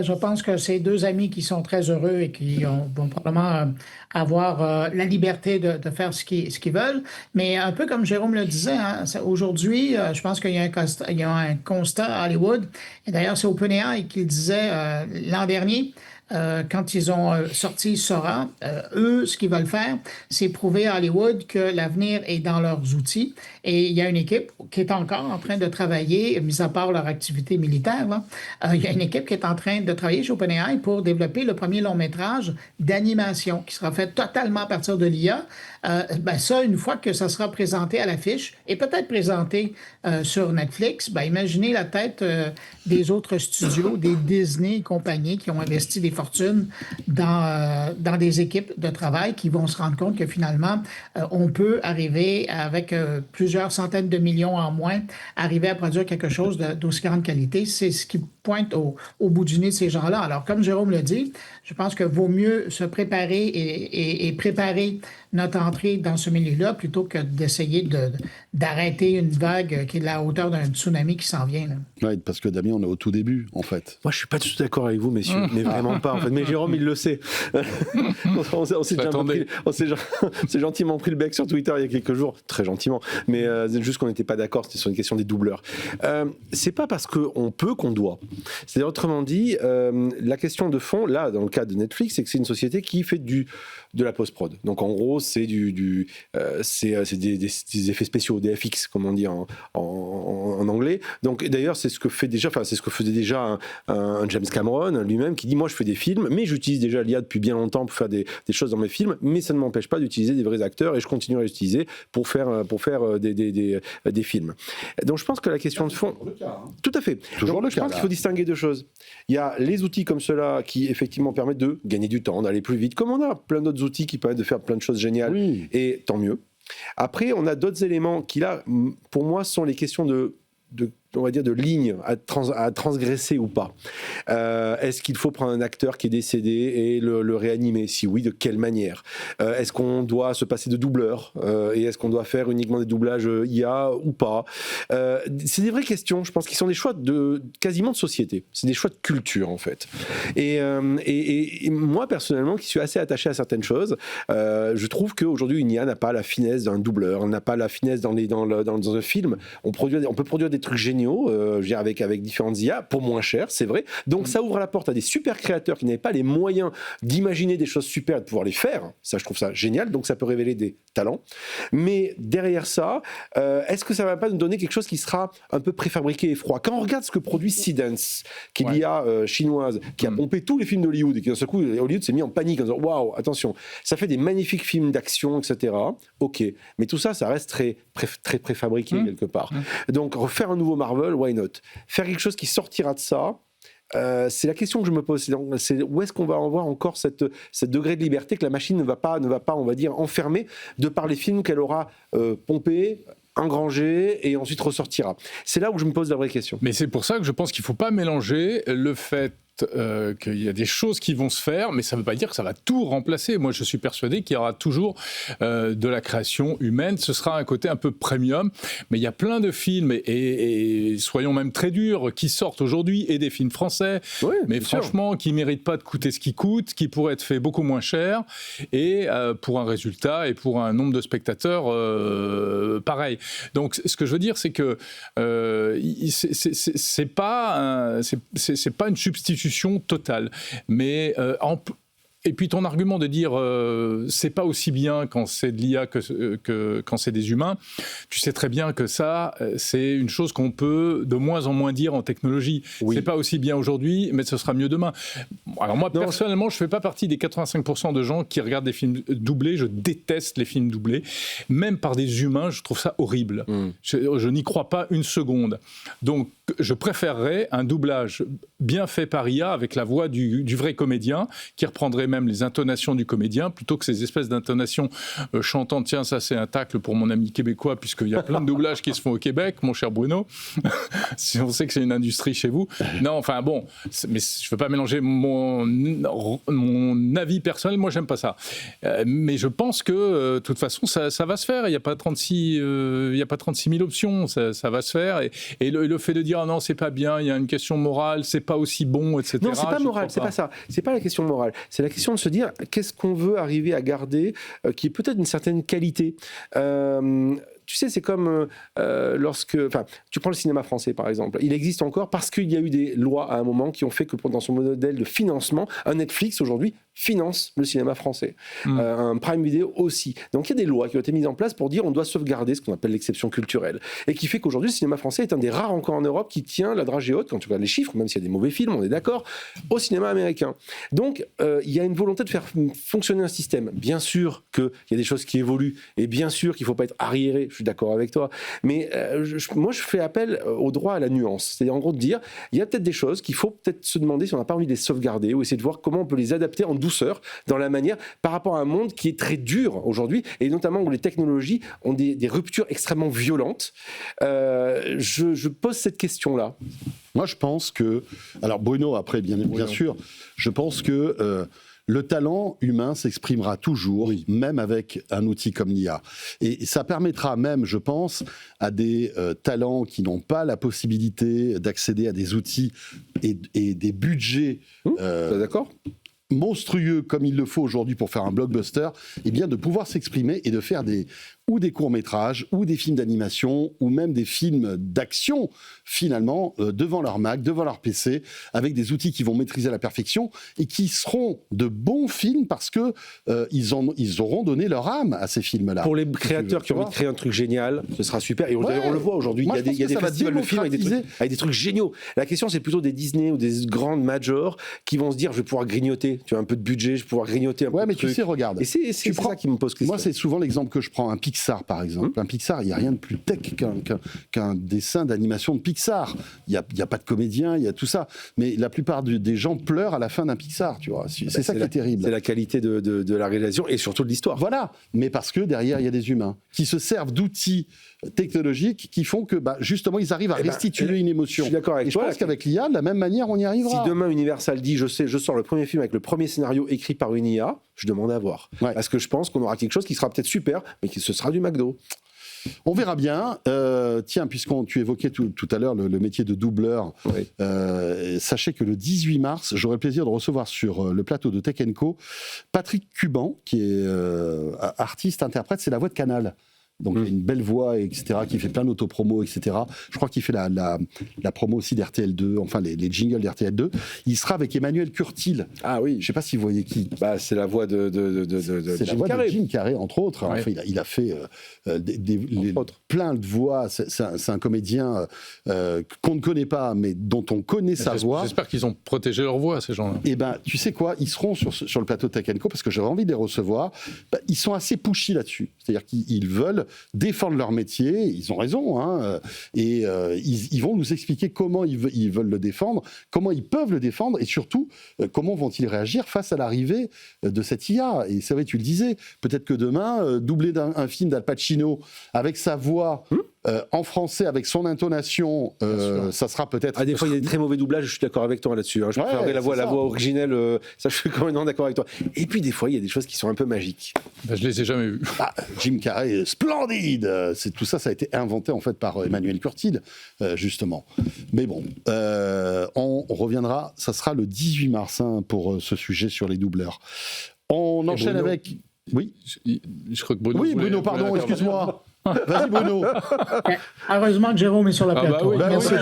Je pense que c'est deux amis qui sont très heureux et qui vont probablement avoir la liberté de faire ce qu'ils veulent. Mais un peu comme Jérôme le disait, hein, aujourd'hui, je pense qu'il y a un constat à Hollywood. Et d'ailleurs, c'est OpenAI qui le disait l'an dernier. Quand ils ont sorti Sora, eux, ce qu'ils veulent faire, c'est prouver à Hollywood que l'avenir est dans leurs outils. Et il y a une équipe qui est encore en train de travailler, mis à part leur activité militaire, là, il y a une équipe qui est en train de travailler chez OpenAI pour développer le premier long-métrage d'animation qui sera fait totalement à partir de l'IA. Ça, une fois que ça sera présenté à l'affiche et peut-être présenté sur Netflix, imaginez la tête des autres studios, des Disney et compagnie qui ont investi des fortunes dans des équipes de travail qui vont se rendre compte que finalement, on peut arriver avec plusieurs centaines de millions en moins, arriver à produire quelque chose d'aussi grande qualité. C'est ce qui pointe au bout du nez de ces gens-là. Alors, comme Jérôme le dit, je pense que vaut mieux se préparer et préparer notre entrée dans ce milieu-là plutôt que d'essayer d'arrêter une vague qui est de la hauteur d'un tsunami qui s'en vient. Oui, parce que Damien, on est au tout début, en fait. Moi, je suis pas du tout d'accord avec vous, messieurs, mais vraiment pas. En fait, mais Jérôme, il le sait. On s'est gentiment pris le bec sur Twitter il y a quelques jours, très gentiment, mais juste qu'on n'était pas d'accord. C'était sur une question des doubleurs. C'est pas parce qu'on peut qu'on doit. C'est-à-dire, autrement dit, la question de fond, là, dans le cas de Netflix, c'est que c'est une société qui fait de la post-prod. Donc, en gros, c'est des effets spéciaux, des FX, comme on dit en anglais. Donc, d'ailleurs, c'est ce que faisait déjà un James Cameron lui-même, qui dit, moi, je fais des films, mais j'utilise déjà l'IA depuis bien longtemps pour faire des choses dans mes films, mais ça ne m'empêche pas d'utiliser des vrais acteurs et je continue à les utiliser pour faire des films. Donc, je pense que la question de fond... Tout à fait. Toujours Donc, je pense qu'il faut distinguer deux choses. Il y a les outils comme ceux-là qui, effectivement, permettent de gagner du temps, d'aller plus vite, comme on a plein d'autres outils qui permettent de faire plein de choses géniales, et tant mieux. Après, on a d'autres éléments qui, là, pour moi, sont les questions on va dire de lignes à transgresser ou pas. Est-ce qu'il faut prendre un acteur qui est décédé et le réanimer? Si oui, de quelle manière? Est-ce qu'on doit se passer de doubleur? Et est-ce qu'on doit faire uniquement des doublages IA ou pas? C'est des vraies questions, je pense, qui sont des choix quasiment de société. C'est des choix de culture, en fait. Et moi, personnellement, qui suis assez attaché à certaines choses, je trouve qu'aujourd'hui, une IA n'a pas la finesse d'un doubleur, n'a pas la finesse dans un film. On peut produire des trucs géniaux, je veux dire, avec différentes IA, pour moins cher, c'est vrai. Donc ça ouvre la porte à des super créateurs qui n'avaient pas les moyens d'imaginer des choses super et de pouvoir les faire. Ça, je trouve ça génial. Donc ça peut révéler des talents. Mais derrière ça, est-ce que ça ne va pas nous donner quelque chose qui sera un peu préfabriqué et froid? Quand on regarde ce que produit Seedance, qui est l'IA chinoise, qui a pompé tous les films d'Hollywood et qui d'un seul coup, Hollywood s'est mis en panique en disant waouh, attention, ça fait des magnifiques films d'action, etc. Ok, mais tout ça, ça reste très préfabriqué quelque part. Donc refaire un nouveau Marvel, why not? Faire quelque chose qui sortira de ça, c'est la question que je me pose. C'est où est-ce qu'on va avoir encore cette degré de liberté que la machine ne va pas, on va dire, enfermer de par les films qu'elle aura pompés, engrangés et ensuite ressortira. C'est là où je me pose la vraie question. Mais c'est pour ça que je pense qu'il ne faut pas mélanger le fait qu'il y a des choses qui vont se faire, mais ça ne veut pas dire que ça va tout remplacer. Moi, je suis persuadé qu'il y aura toujours de la création humaine. Ce sera un côté un peu premium, mais il y a plein de films, et soyons même très durs, qui sortent aujourd'hui, et des films français, mais franchement, qui ne méritent pas de coûter ce qu'ils coûtent, qui pourraient être faits beaucoup moins cher, et pour un résultat et pour un nombre de spectateurs pareil. Donc, ce que je veux dire, c'est que c'est pas une substitution totale, mais et puis ton argument de dire c'est pas aussi bien quand c'est de l'IA que quand c'est des humains, tu sais très bien que ça c'est une chose qu'on peut de moins en moins dire en technologie. C'est pas aussi bien aujourd'hui, mais ce sera mieux demain. Alors moi personnellement, je fais pas partie des 85% de gens qui regardent des films doublés. Je déteste les films doublés, même par des humains. Je trouve ça horrible. Je n'y crois pas une seconde. Donc je préférerais un doublage bien fait par IA avec la voix du vrai comédien qui reprendrait même les intonations du comédien plutôt que ces espèces d'intonations chantantes. Tiens, ça c'est un tacle pour mon ami québécois puisqu'il y a plein de doublages qui se font au Québec, mon cher Bruno. Si on sait que c'est une industrie chez vous. Non, enfin bon, mais je ne veux pas mélanger mon avis personnel. Moi, j'aime pas ça. Mais je pense que de toute façon, ça va se faire. Il n'y a pas 36 000 options. Ça va se faire. Et le fait de dire ah non, c'est pas bien, il y a une question morale, c'est pas aussi bon, etc. Non, c'est pas moral, c'est pas ça. C'est pas la question morale. C'est la question de se dire qu'est-ce qu'on veut arriver à garder qui est peut-être une certaine qualité. Tu sais, c'est comme tu prends le cinéma français, par exemple. Il existe encore parce qu'il y a eu des lois à un moment qui ont fait que dans son modèle de financement, un Netflix, aujourd'hui, finance le cinéma français. Un Prime Video aussi. Donc il y a des lois qui ont été mises en place pour dire on doit sauvegarder ce qu'on appelle l'exception culturelle. Et qui fait qu'aujourd'hui, le cinéma français est un des rares encore en Europe qui tient la dragée haute, quand tu regardes les chiffres, même s'il y a des mauvais films, on est d'accord, au cinéma américain. Donc il y a une volonté de faire fonctionner un système. Bien sûr qu'il y a des choses qui évoluent, et bien sûr qu'il ne faut pas être arriéré, je suis d'accord avec toi, mais moi je fais appel au droit à la nuance. C'est-à-dire en gros de dire, il y a peut-être des choses qu'il faut peut-être se demander si on n'a pas envie de les sauvegarder, ou essayer de voir comment on peut les adapter en douceur, dans la manière, par rapport à un monde qui est très dur aujourd'hui, et notamment où les technologies ont des ruptures extrêmement violentes. Je pose cette question-là. Moi, je pense que... Alors, Bruno, après, bien sûr, je pense que... le talent humain s'exprimera toujours, même avec un outil comme l'IA. Et ça permettra même, je pense, à des talents qui n'ont pas la possibilité d'accéder à des outils et des budgets D'accord ? monstrueux comme il le faut aujourd'hui pour faire un blockbuster, eh bien de pouvoir s'exprimer et de faire des courts-métrages, ou des films d'animation, ou même des films d'action, finalement, devant leur Mac, devant leur PC, avec des outils qui vont maîtriser à la perfection, et qui seront de bons films parce que ils auront donné leur âme à ces films-là. Pour les créateurs qui ont envie de créer un truc génial, ce sera super. Et d'ailleurs, on le voit aujourd'hui, Moi, il y a des festivals de films avec des trucs géniaux. La question, c'est plutôt des Disney ou des grandes majors qui vont se dire, je vais pouvoir grignoter, tu as un peu de budget, je vais pouvoir grignoter un peu de mais tu sais, regarde. Et c'est ça qui me pose question. Moi, c'est souvent l'exemple que je prends, un Pixar, par exemple. Un Pixar, il n'y a rien de plus tech qu'un dessin d'animation de Pixar. Il n'y a pas de comédien, il y a tout ça. Mais la plupart des gens pleurent à la fin d'un Pixar, tu vois. C'est ça qui est terrible. C'est la qualité de la réalisation et surtout de l'histoire. Voilà, mais parce que derrière, il y a des humains qui se servent d'outils technologiques qui font que, justement, ils arrivent à restituer une émotion. Je suis d'accord avec et toi. Je pense qu'avec l'IA, de la même manière, on y arrivera. Si demain Universal dit, je sors le premier film avec le premier scénario écrit par une IA, je demande à voir. Ouais. Parce que je pense qu'on aura quelque chose qui sera peut-être super, mais qui ce sera du McDo. On verra bien. Tiens, tu évoquais tout à l'heure le métier de doubleur, sachez que le 18 mars, j'aurai le plaisir de recevoir sur le plateau de Tech & Co Patrick Cuban, qui est artiste, interprète, c'est la voix de Canal. Donc il a une belle voix, etc., qui fait plein d'autopromos, etc. Je crois qu'il fait la promo aussi d'RTL2, enfin les jingles d'RTL2. Il sera avec Emmanuel Curtil. Ah oui. Je ne sais pas si vous voyez qui. C'est la voix de Jim Carrey. De Jim Carrey, entre autres. Ouais. Enfin, il a fait plein de voix. C'est un comédien qu'on ne connaît pas, mais dont on connaît sa voix. J'espère qu'ils ont protégé leur voix, ces gens-là. Eh bien, tu sais quoi, ils seront sur le plateau de Tech & Co, parce que j'avais envie de les recevoir. Ils sont assez pushy là-dessus. C'est-à-dire qu'ils veulent défendre leur métier, ils ont raison, et ils vont nous expliquer comment ils veulent le défendre, comment ils peuvent le défendre, et surtout, comment vont-ils réagir face à l'arrivée de cette IA. Et c'est vrai, tu le disais, peut-être que demain, doubler un film d'Al Pacino avec sa voix en français, avec son intonation, ça sera peut-être... des fois, il y a des très mauvais doublages, je suis d'accord avec toi là-dessus. Je préférerais la voix originelle, ça je suis quand même d'accord avec toi. Et puis des fois, il y a des choses qui sont un peu magiques. Je les ai jamais vues. Jim Carrey, splendide. Tout ça a été inventé en fait par Emmanuel Curtil, justement. Mais bon, on reviendra, ça sera le 18 mars pour ce sujet sur les doubleurs. On enchaîne Bruno, avec... Oui, je crois que Bruno... Oui, Bruno, pardon, excuse-moi. Vas-y, Bruno. Heureusement que Jérôme est sur le plateau. Merci.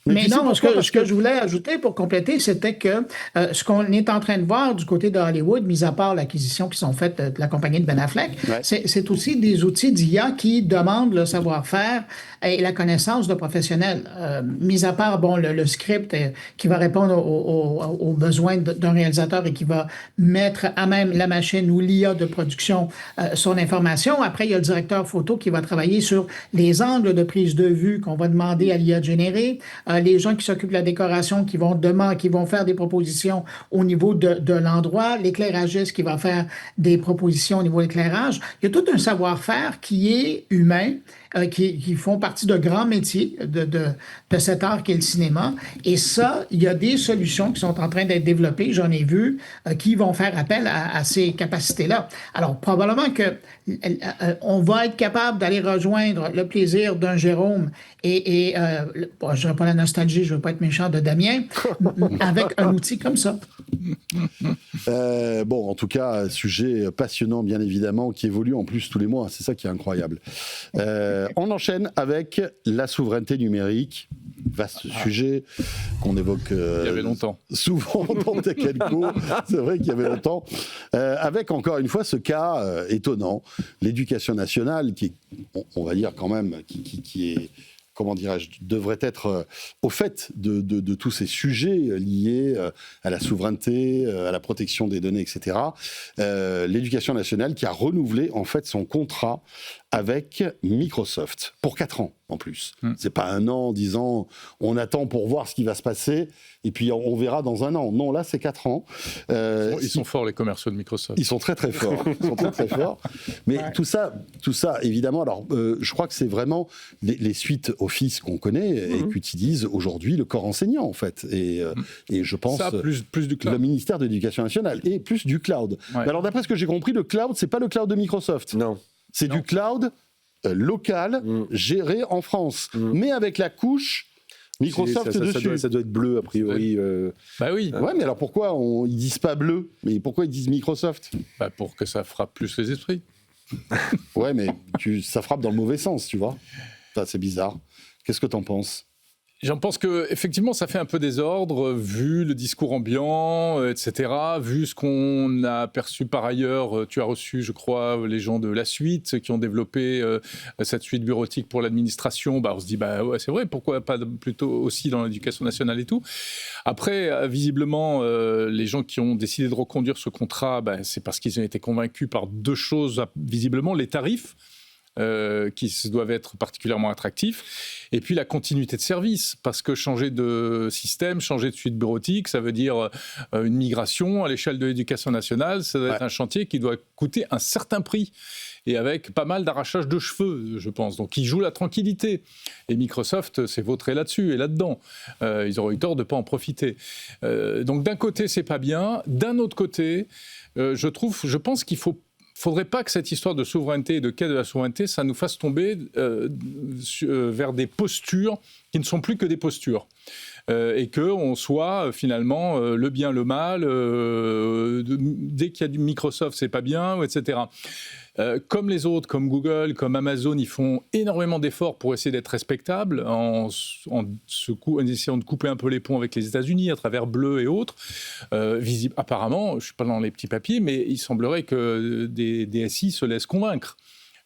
Mais non, ce que je voulais ajouter pour compléter, c'était que ce qu'on est en train de voir du côté de Hollywood, mis à part l'acquisition qui sont faites de la compagnie de Ben Affleck, c'est aussi des outils d'IA qui demandent le savoir-faire et la connaissance de professionnels. Mis à part le script qui va répondre aux besoins d'un réalisateur et qui va mettre à même la machine ou l'IA de production son information. Après, il y a le directeur photo qui va travailler sur les angles de prise de vue qu'on va demander à l'IA de générer. Les gens qui s'occupent de la décoration qui vont faire des propositions au niveau de l'endroit, l'éclairagiste qui va faire des propositions au niveau de l'éclairage. Il y a tout un savoir-faire qui est humain, qui font partie de grands métiers de cet art qu'est le cinéma. Et ça, il y a des solutions qui sont en train d'être développées, j'en ai vu, qui vont faire appel à ces capacités-là. Alors, probablement que on va être capable d'aller rejoindre le plaisir d'un Jérôme et je n'aurai pas la nostalgie, je ne veux pas être méchant, de Damien, avec un outil comme ça. Bon, en tout cas, sujet passionnant, bien évidemment, qui évolue en plus tous les mois. C'est ça qui est incroyable. On enchaîne avec la souveraineté numérique. Vaste sujet qu'on évoque Il y avait longtemps. souvent dans Tech & Co. C'est vrai qu'il y avait longtemps. Avec encore une fois ce cas étonnant, l'éducation nationale, qui, on va dire quand même, qui est, comment dirais-je, devrait être au fait de tous ces sujets liés à la souveraineté, à la protection des données, etc. L'éducation nationale qui a renouvelé en fait son contrat avec Microsoft pour 4 ans en plus. C'est pas 1 an en disant on attend pour voir ce qui va se passer et puis on verra dans 1 an. Non, là c'est 4 ans. Ils sont forts les commerciaux de Microsoft. Ils sont très très forts. Ils sont très très forts. Mais tout ça évidemment. Alors, je crois que c'est vraiment les suites Office qu'on connaît et qu'utilise aujourd'hui le corps enseignant en fait. Et je pense ça plus du cloud. Le ministère de l'Éducation nationale et plus du cloud. Ouais. Mais alors d'après ce que j'ai compris, le cloud c'est pas le cloud de Microsoft. Non. C'est du cloud local géré en France, mais avec la couche Microsoft dessus. Ça doit être bleu, a priori. Bah oui. Ouais, mais alors pourquoi ils disent pas bleu? Mais pourquoi ils disent Microsoft? Bah pour que ça frappe plus les esprits. Ouais, mais ça frappe dans le mauvais sens, tu vois. Enfin, c'est bizarre. Qu'est-ce que t'en penses? J'en pense que effectivement, ça fait un peu désordre, vu le discours ambiant, etc., vu ce qu'on a perçu par ailleurs. Tu as reçu, je crois, les gens de La Suite, ceux qui ont développé cette suite bureautique pour l'administration. Bah, on se dit, bah ouais, c'est vrai, pourquoi pas plutôt aussi dans l'éducation nationale et tout. Après, visiblement, les gens qui ont décidé de reconduire ce contrat, bah, c'est parce qu'ils ont été convaincus par 2 choses, visiblement, les tarifs. Qui doivent être particulièrement attractifs, et puis la continuité de service, parce que changer de système, changer de suite bureautique, ça veut dire une migration à l'échelle de l'éducation nationale, ça doit être un chantier qui doit coûter un certain prix, et avec pas mal d'arrachage de cheveux, je pense. Donc ils jouent la tranquillité, et Microsoft s'est vautré là-dessus et là-dedans. Ils auraient eu tort de ne pas en profiter. Donc d'un côté, c'est pas bien, d'un autre côté, je pense qu'il faudrait pas que cette histoire de souveraineté et de quai de la souveraineté, ça nous fasse tomber vers des postures qui ne sont plus que des postures. Et qu'on soit finalement le bien, le mal, dès qu'il y a du Microsoft, c'est pas bien, etc. Comme les autres, comme Google, comme Amazon, ils font énormément d'efforts pour essayer d'être respectables en essayant de couper un peu les ponts avec les États-Unis à travers Bleu et autres. Apparemment, je ne suis pas dans les petits papiers, mais il semblerait que des DSI se laissent convaincre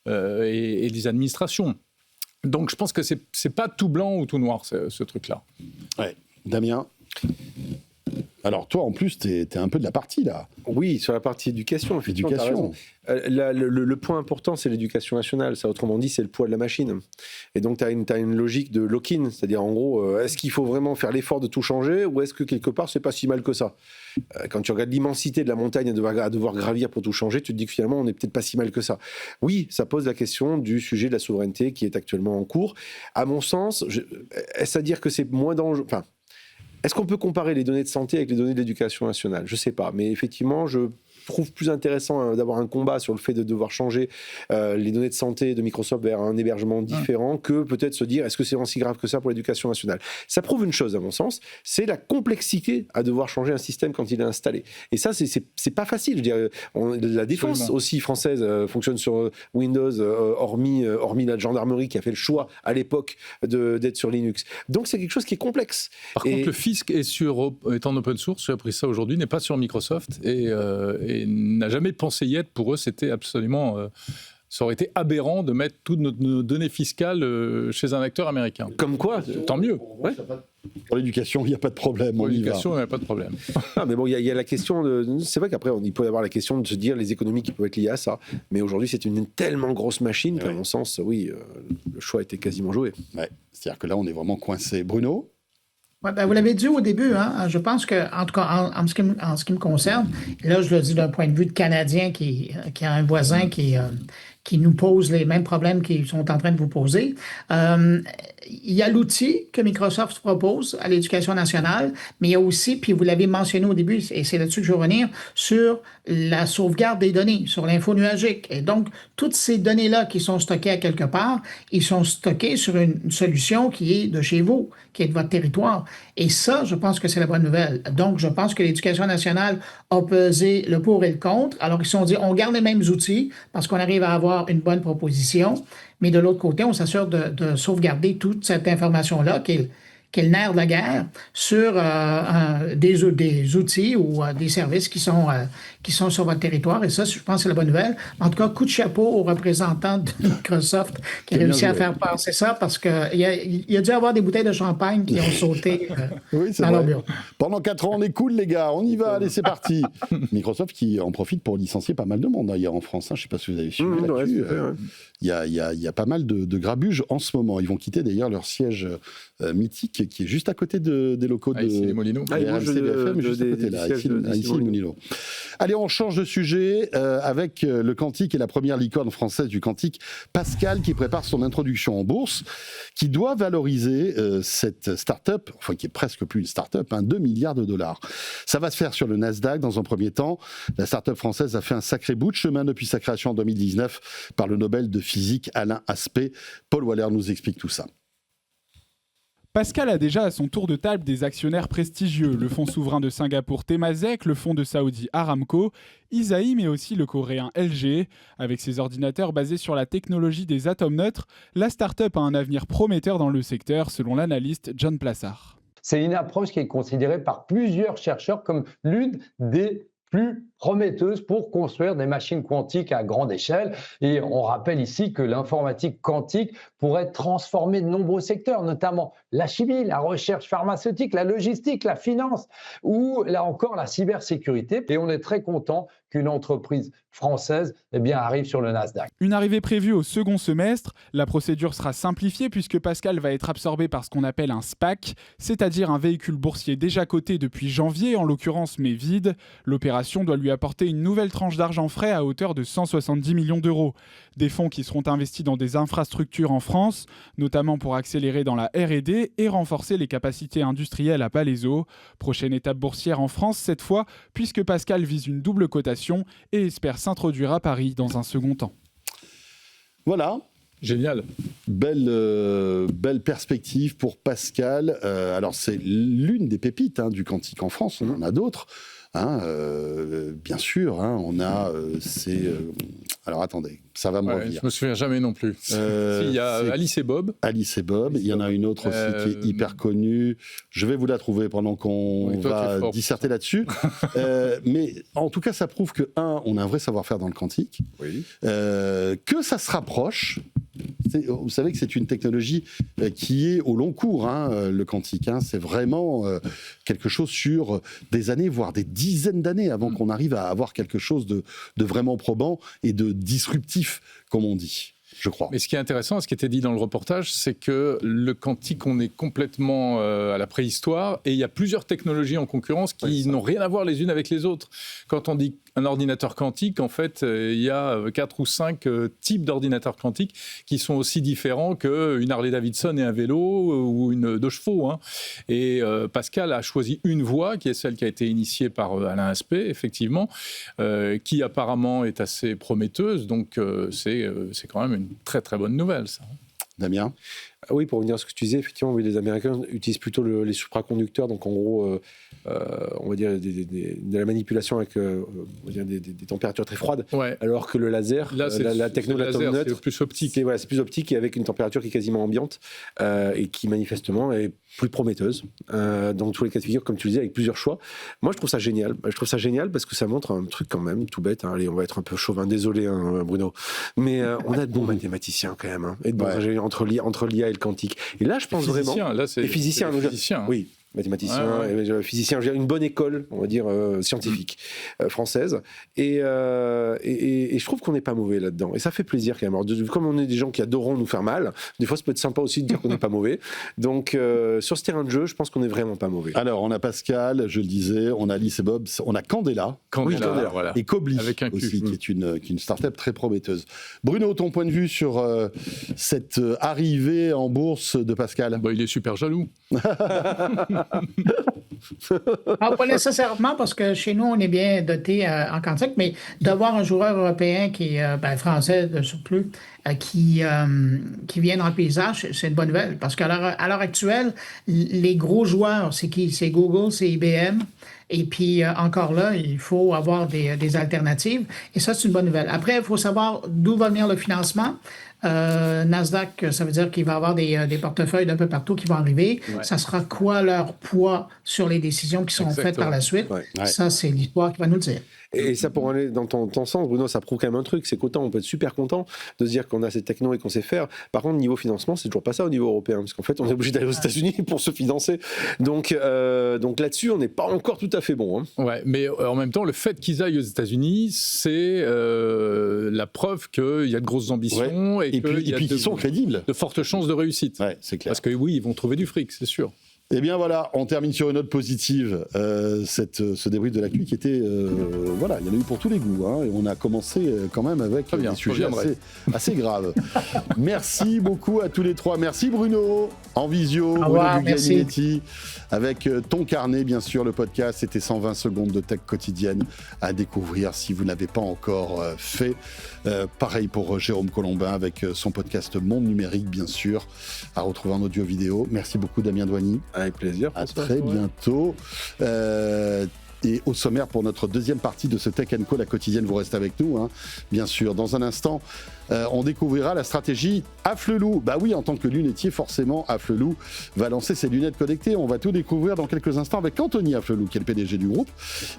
et des administrations. Donc je pense que c'est pas tout blanc ou tout noir, ce truc-là. Ouais. Damien? Alors toi, en plus, t'es un peu de la partie, là. Oui, sur la partie éducation, effectivement, t'as raison. Le point important, c'est l'éducation nationale. Ça, autrement dit, c'est le poids de la machine. Et donc, tu as une logique de lock-in. C'est-à-dire, en gros, est-ce qu'il faut vraiment faire l'effort de tout changer ou est-ce que, quelque part, c'est pas si mal que ça? Quand tu regardes l'immensité de la montagne à devoir gravir pour tout changer, tu te dis que finalement, on n'est peut-être pas si mal que ça. Oui, ça pose la question du sujet de la souveraineté qui est actuellement en cours. À mon sens, est-ce à dire que c'est moins dangereux? Enfin, est-ce qu'on peut comparer les données de santé avec les données de l'éducation nationale? Je ne sais pas, mais effectivement, je trouve plus intéressant d'avoir un combat sur le fait de devoir changer les données de santé de Microsoft vers un hébergement différent que peut-être se dire est-ce que c'est vraiment si grave que ça pour l'éducation nationale? Ça prouve une chose, à mon sens, c'est la complexité à devoir changer un système quand il est installé. Et ça, c'est pas facile. Je veux dire, la défense aussi française fonctionne sur Windows, hormis la gendarmerie qui a fait le choix à l'époque d'être sur Linux. Donc c'est quelque chose qui est complexe. Par contre, le fisc est en open source, j'ai appris ça aujourd'hui, n'est pas sur Microsoft et n'a jamais pensé y être. Pour eux, c'était absolument... ça aurait été aberrant de mettre toutes nos données fiscales chez un acteur américain. Comme quoi, tant mieux. Ouais. Pour l'éducation, il n'y a pas de problème. Pour l'éducation, il n'y a pas de problème. Ah, mais bon, il y a la question c'est vrai qu'après, il peut y avoir la question de se dire les économies qui peuvent être liées à ça. Mais aujourd'hui, c'est une tellement grosse machine qu'à mon sens, oui, le choix était quasiment joué. Ouais. C'est-à-dire que là, on est vraiment coincé. Bruno? Ouais, ben, vous l'avez dit au début, hein, je pense que, en tout cas, en ce qui me concerne, et là, je le dis d'un point de vue de Canadien qui a un voisin qui qui nous posent les mêmes problèmes qu'ils sont en train de vous poser. Il y a l'outil que Microsoft propose à l'Éducation nationale, mais il y a aussi, puis vous l'avez mentionné au début, et c'est là-dessus que je veux revenir, sur la sauvegarde des données, sur l'info nuagique. Et donc, toutes ces données-là qui sont stockées à quelque part, ils sont stockés sur une solution qui est de chez vous, qui est de votre territoire. Et ça, je pense que c'est la bonne nouvelle. Donc, je pense que l'Éducation nationale a pesé le pour et le contre. Alors, ils se sont dit, on garde les mêmes outils parce qu'on arrive à avoir une bonne proposition. Mais de l'autre côté, on s'assure de sauvegarder toute cette information-là qui est le nerf de la guerre sur des outils ou des services qui sont sur votre territoire. Et ça, je pense que c'est la bonne nouvelle. En tout cas, coup de chapeau aux représentants de Microsoft qui a réussi à faire passer ça parce qu'il y a dû avoir des bouteilles de champagne qui ont sauté dans leur bureau. Pendant 4 ans, on est cool, les gars. On y va. Allez, c'est parti. Microsoft qui en profite pour licencier pas mal de monde d'ailleurs en France. Je ne sais pas si vous avez suivi là-dessus. Il y a pas mal de grabuges en ce moment. Ils vont quitter d'ailleurs leur siège mythique qui est juste à côté des locaux de ici les Moulineaux. RMC BFM, juste à côté là, ici les Moulineaux. Allez, on change de sujet avec le Quantique et la première licorne française du Quantique, Pascal, qui prépare son introduction en bourse, qui doit valoriser cette start-up, enfin qui est presque plus une start-up, 2 milliards de dollars. Ça va se faire sur le Nasdaq dans un premier temps. La start-up française a fait un sacré bout de chemin depuis sa création en 2019 par le Nobel de physique Alain Aspect. Paul Waller nous explique tout ça. Pascal a déjà à son tour de table des actionnaires prestigieux, le fonds souverain de Singapour Temasek, le fonds de Saoudi Aramco, Isaïe mais aussi le coréen LG. Avec ses ordinateurs basés sur la technologie des atomes neutres, la start-up a un avenir prometteur dans le secteur selon l'analyste John Plassard. C'est une approche qui est considérée par plusieurs chercheurs comme l'une des plus prometteuse pour construire des machines quantiques à grande échelle. Et on rappelle ici que l'informatique quantique pourrait transformer de nombreux secteurs, notamment la chimie, la recherche pharmaceutique, la logistique, la finance ou là encore la cybersécurité. Et on est très content qu'une entreprise française arrive sur le Nasdaq. Une arrivée prévue au second semestre. La procédure sera simplifiée puisque Pascal va être absorbé par ce qu'on appelle un SPAC, c'est-à-dire un véhicule boursier déjà coté depuis janvier, en l'occurrence mais vide. L'opération doit lui apporter une nouvelle tranche d'argent frais à hauteur de 170 millions d'euros. Des fonds qui seront investis dans des infrastructures en France, notamment pour accélérer dans la R&D et renforcer les capacités industrielles à Palaiseau. Prochaine étape boursière en France cette fois, puisque Pascal vise une double cotation et espère s'introduire à Paris dans un second temps. Voilà. Génial. Belle perspective pour Pascal. Alors, c'est l'une des pépites du quantique en France. On en a d'autres. Bien sûr, on a alors attendez, ça va me revenir. Je me souviens jamais non plus. Il y a Alice et Bob. Alice et Bob. Il y en a une autre aussi qui est hyper connue. Je vais vous la trouver pendant qu'on va disserter là-dessus. Mais en tout cas, ça prouve que on a un vrai savoir-faire dans le quantique. Oui. Que ça se rapproche. Vous savez que c'est une technologie qui est au long cours, le quantique. C'est vraiment quelque chose sur des années, voire des dizaines d'années avant qu'on arrive à avoir quelque chose de vraiment probant et de disruptif, comme on dit. Je crois. Mais ce qui est intéressant, ce qui était dit dans le reportage, c'est que le quantique, on est complètement à la préhistoire et il y a plusieurs technologies en concurrence qui n'ont rien à voir les unes avec les autres. Quand on dit un ordinateur quantique, en fait, il y a 4 ou 5 types d'ordinateurs quantiques qui sont aussi différents qu'une Harley-Davidson et un vélo ou une 2 chevaux. Et Pascal a choisi une voie qui est celle qui a été initiée par Alain Aspect, effectivement, qui apparemment est assez prometteuse. Donc c'est quand même une très très bonne nouvelle, ça. Damien ? Oui, pour revenir à ce que tu disais, effectivement, les Américains utilisent plutôt les supraconducteurs, donc en gros, on va dire de la manipulation avec des températures très froides, alors que le laser, là, la techno de l'atome neutre, c'est plus optique. C'est plus optique et avec une température qui est quasiment ambiante et qui manifestement est plus prometteuse dans tous les cas de figure, comme tu le disais, avec plusieurs choix. Moi, je trouve ça génial. Je trouve ça génial parce que ça montre un truc quand même tout bête. Allez, on va être un peu chauvin, désolé, Bruno, mais on a de bons mathématiciens quand même, et de bons ingénieurs entre l'IA et le quantique. Et là, je pense vraiment... Là, c'est les physiciens. Les physiciens. Oui. mathématicien, et physicien, une bonne école, on va dire, scientifique, française. Et je trouve qu'on n'est pas mauvais là-dedans. Et ça fait plaisir quand même. Alors, comme on est des gens qui adorons nous faire mal, des fois, ça peut être sympa aussi de dire qu'on n'est pas mauvais. Donc, sur ce terrain de jeu, je pense qu'on n'est vraiment pas mauvais. Alors, on a Pascal, je le disais, on a Alice et Bob, on a Candela. Candela, voilà. Et Kobli Avec un Q. aussi, qui est une start-up très prometteuse. Bruno, ton point de vue sur cette arrivée en bourse de Pascal? Il est super jaloux. Pas nécessairement, parce que chez nous, on est bien doté en quantique, mais d'avoir un joueur européen qui est français de surplus, qui vient dans le paysage, c'est une bonne nouvelle. Parce qu'à l'heure actuelle, les gros joueurs, c'est qui? C'est Google, c'est IBM. Et puis, encore là, il faut avoir des alternatives. Et ça, c'est une bonne nouvelle. Après, il faut savoir d'où va venir le financement. Nasdaq, ça veut dire qu'il va y avoir des portefeuilles d'un peu partout qui vont arriver. Ouais. Ça sera quoi leur poids sur les décisions qui seront faites par la suite? Ouais. Ça, c'est l'histoire qui va nous le dire. Et ça, pour aller dans ton sens, Bruno, ça prouve quand même un truc, c'est qu'autant on peut être super content de se dire qu'on a cette techno et qu'on sait faire. Par contre, niveau financement, c'est toujours pas ça au niveau européen, parce qu'en fait, on est obligé d'aller aux États-Unis pour se financer. Donc là-dessus, on n'est pas encore tout à fait bon. Ouais, mais en même temps, le fait qu'ils aillent aux États-Unis, c'est la preuve qu'il y a de grosses ambitions et qu'ils sont crédibles, de fortes chances de réussite. Ouais, c'est clair. Parce que oui, ils vont trouver du fric, c'est sûr. Eh bien voilà, on termine sur une note positive, ce débrief de l'actu qui était, voilà, il y en a eu pour tous les goûts, et on a commencé quand même avec des sujets assez graves. Merci beaucoup à tous les trois, merci Bruno, en visio, Bruno Guglielminetti, avec ton carnet bien sûr, le podcast, c'était 120 secondes de tech quotidienne à découvrir si vous n'avez pas encore fait. Pareil pour Jérôme Colombin avec son podcast Monde Numérique bien sûr, à retrouver en audio vidéo. Merci beaucoup Damien Douani. Avec plaisir. À très bientôt. Et au sommaire pour notre deuxième partie de ce Tech & Co, la quotidienne, vous restez avec nous, bien sûr. Dans un instant, on découvrira la stratégie Afflelou. Bah oui, en tant que lunetier, forcément, Afflelou va lancer ses lunettes connectées. On va tout découvrir dans quelques instants avec Anthony Afflelou, qui est le PDG du groupe.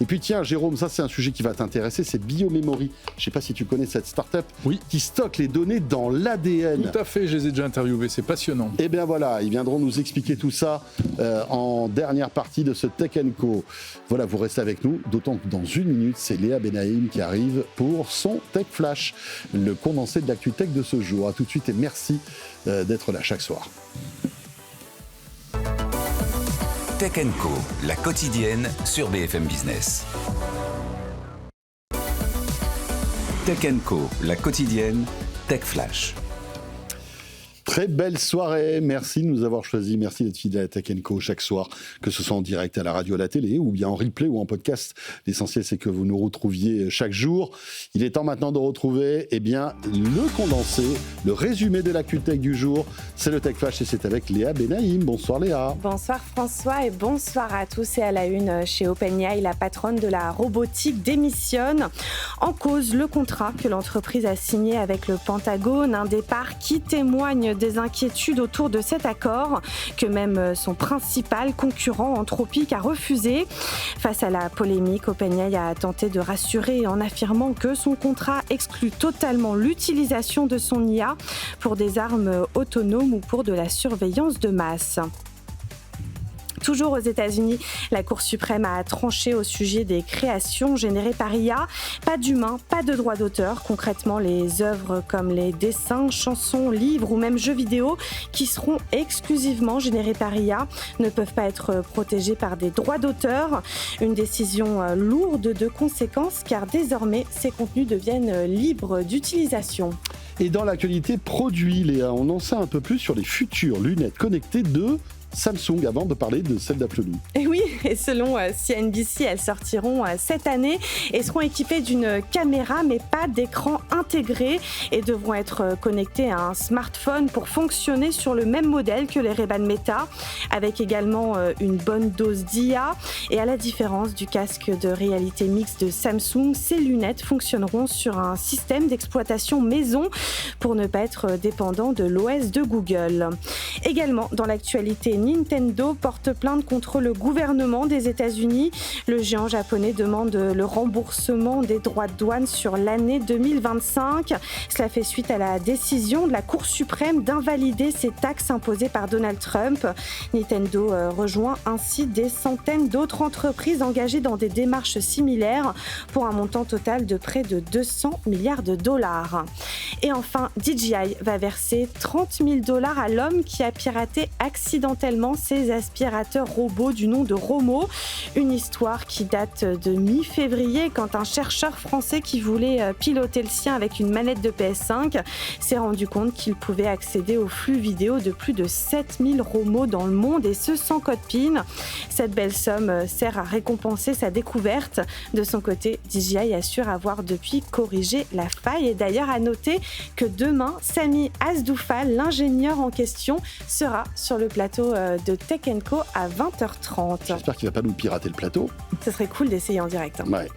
Et puis tiens, Jérôme, ça c'est un sujet qui va t'intéresser, c'est Biomemory. Je ne sais pas si tu connais cette start-up qui stocke les données dans l'ADN. Tout à fait, je les ai déjà interviewés, c'est passionnant. Et bien voilà, ils viendront nous expliquer tout ça en dernière partie de ce Tech & Co. Voilà, vous restez avec nous, d'autant que dans une minute, c'est Léa Benaïm qui arrive pour son Tech Flash, le condensé de l'actu tech de ce jour. A tout de suite et merci d'être là chaque soir. Tech & Co, la quotidienne sur BFM Business. Tech & Co, la quotidienne, Tech Flash. Très belle soirée, merci de nous avoir choisis, merci d'être fidèle à Tech & Co chaque soir, que ce soit en direct à la radio, à la télé, ou bien en replay ou en podcast. L'essentiel, c'est que vous nous retrouviez chaque jour. Il est temps maintenant de retrouver le condensé, le résumé de l'actu tech du jour. C'est le Tech Flash et c'est avec Léa Benaïm. Bonsoir Léa. Bonsoir François et bonsoir à tous. Et à la une, chez OpenAI, la patronne de la robotique démissionne. En cause, le contrat que l'entreprise a signé avec le Pentagone, un départ qui témoigne des inquiétudes autour de cet accord que même son principal concurrent Anthropic a refusé. Face à la polémique, OpenAI a tenté de rassurer en affirmant que son contrat exclut totalement l'utilisation de son IA pour des armes autonomes ou pour de la surveillance de masse. Toujours aux États-Unis, la Cour suprême a tranché au sujet des créations générées par IA. Pas d'humain, pas de droit d'auteur. Concrètement, les œuvres comme les dessins, chansons, livres ou même jeux vidéo qui seront exclusivement générés par IA ne peuvent pas être protégés par des droits d'auteur. Une décision lourde de conséquences car désormais, ces contenus deviennent libres d'utilisation. Et dans l'actualité produit, Léa, on en sait un peu plus sur les futures lunettes connectées de Samsung avant de parler de celle d'Afflelou. Et oui, et selon CNBC, elles sortiront cette année et seront équipées d'une caméra mais pas d'écran intégré et devront être connectées à un smartphone pour fonctionner sur le même modèle que les Ray-Ban Meta, avec également une bonne dose d'IA. Et à la différence du casque de réalité mixte de Samsung, ces lunettes fonctionneront sur un système d'exploitation maison pour ne pas être dépendant de l'OS de Google. Également, dans l'actualité Nintendo porte plainte contre le gouvernement des États-Unis. Le géant japonais demande le remboursement des droits de douane sur l'année 2025. Cela fait suite à la décision de la Cour suprême d'invalider ces taxes imposées par Donald Trump. Nintendo rejoint ainsi des centaines d'autres entreprises engagées dans des démarches similaires pour un montant total de près de 200 milliards de dollars. Et enfin, DJI va verser $30 000 à l'homme qui a piraté accidentellement ses aspirateurs robots du nom de Romo. Une histoire qui date de mi-février quand un chercheur français qui voulait piloter le sien avec une manette de PS5 s'est rendu compte qu'il pouvait accéder au flux vidéo de plus de 7000 Romo dans le monde et ce sans code PIN. Cette belle somme sert à récompenser sa découverte. De son côté, DJI assure avoir depuis corrigé la faille et d'ailleurs à noter que demain, Sami Asdoufal, l'ingénieur en question, sera sur le plateau de Tech & Co à 20h30. J'espère qu'il ne va pas nous pirater le plateau. Ce serait cool d'essayer en direct. Ouais.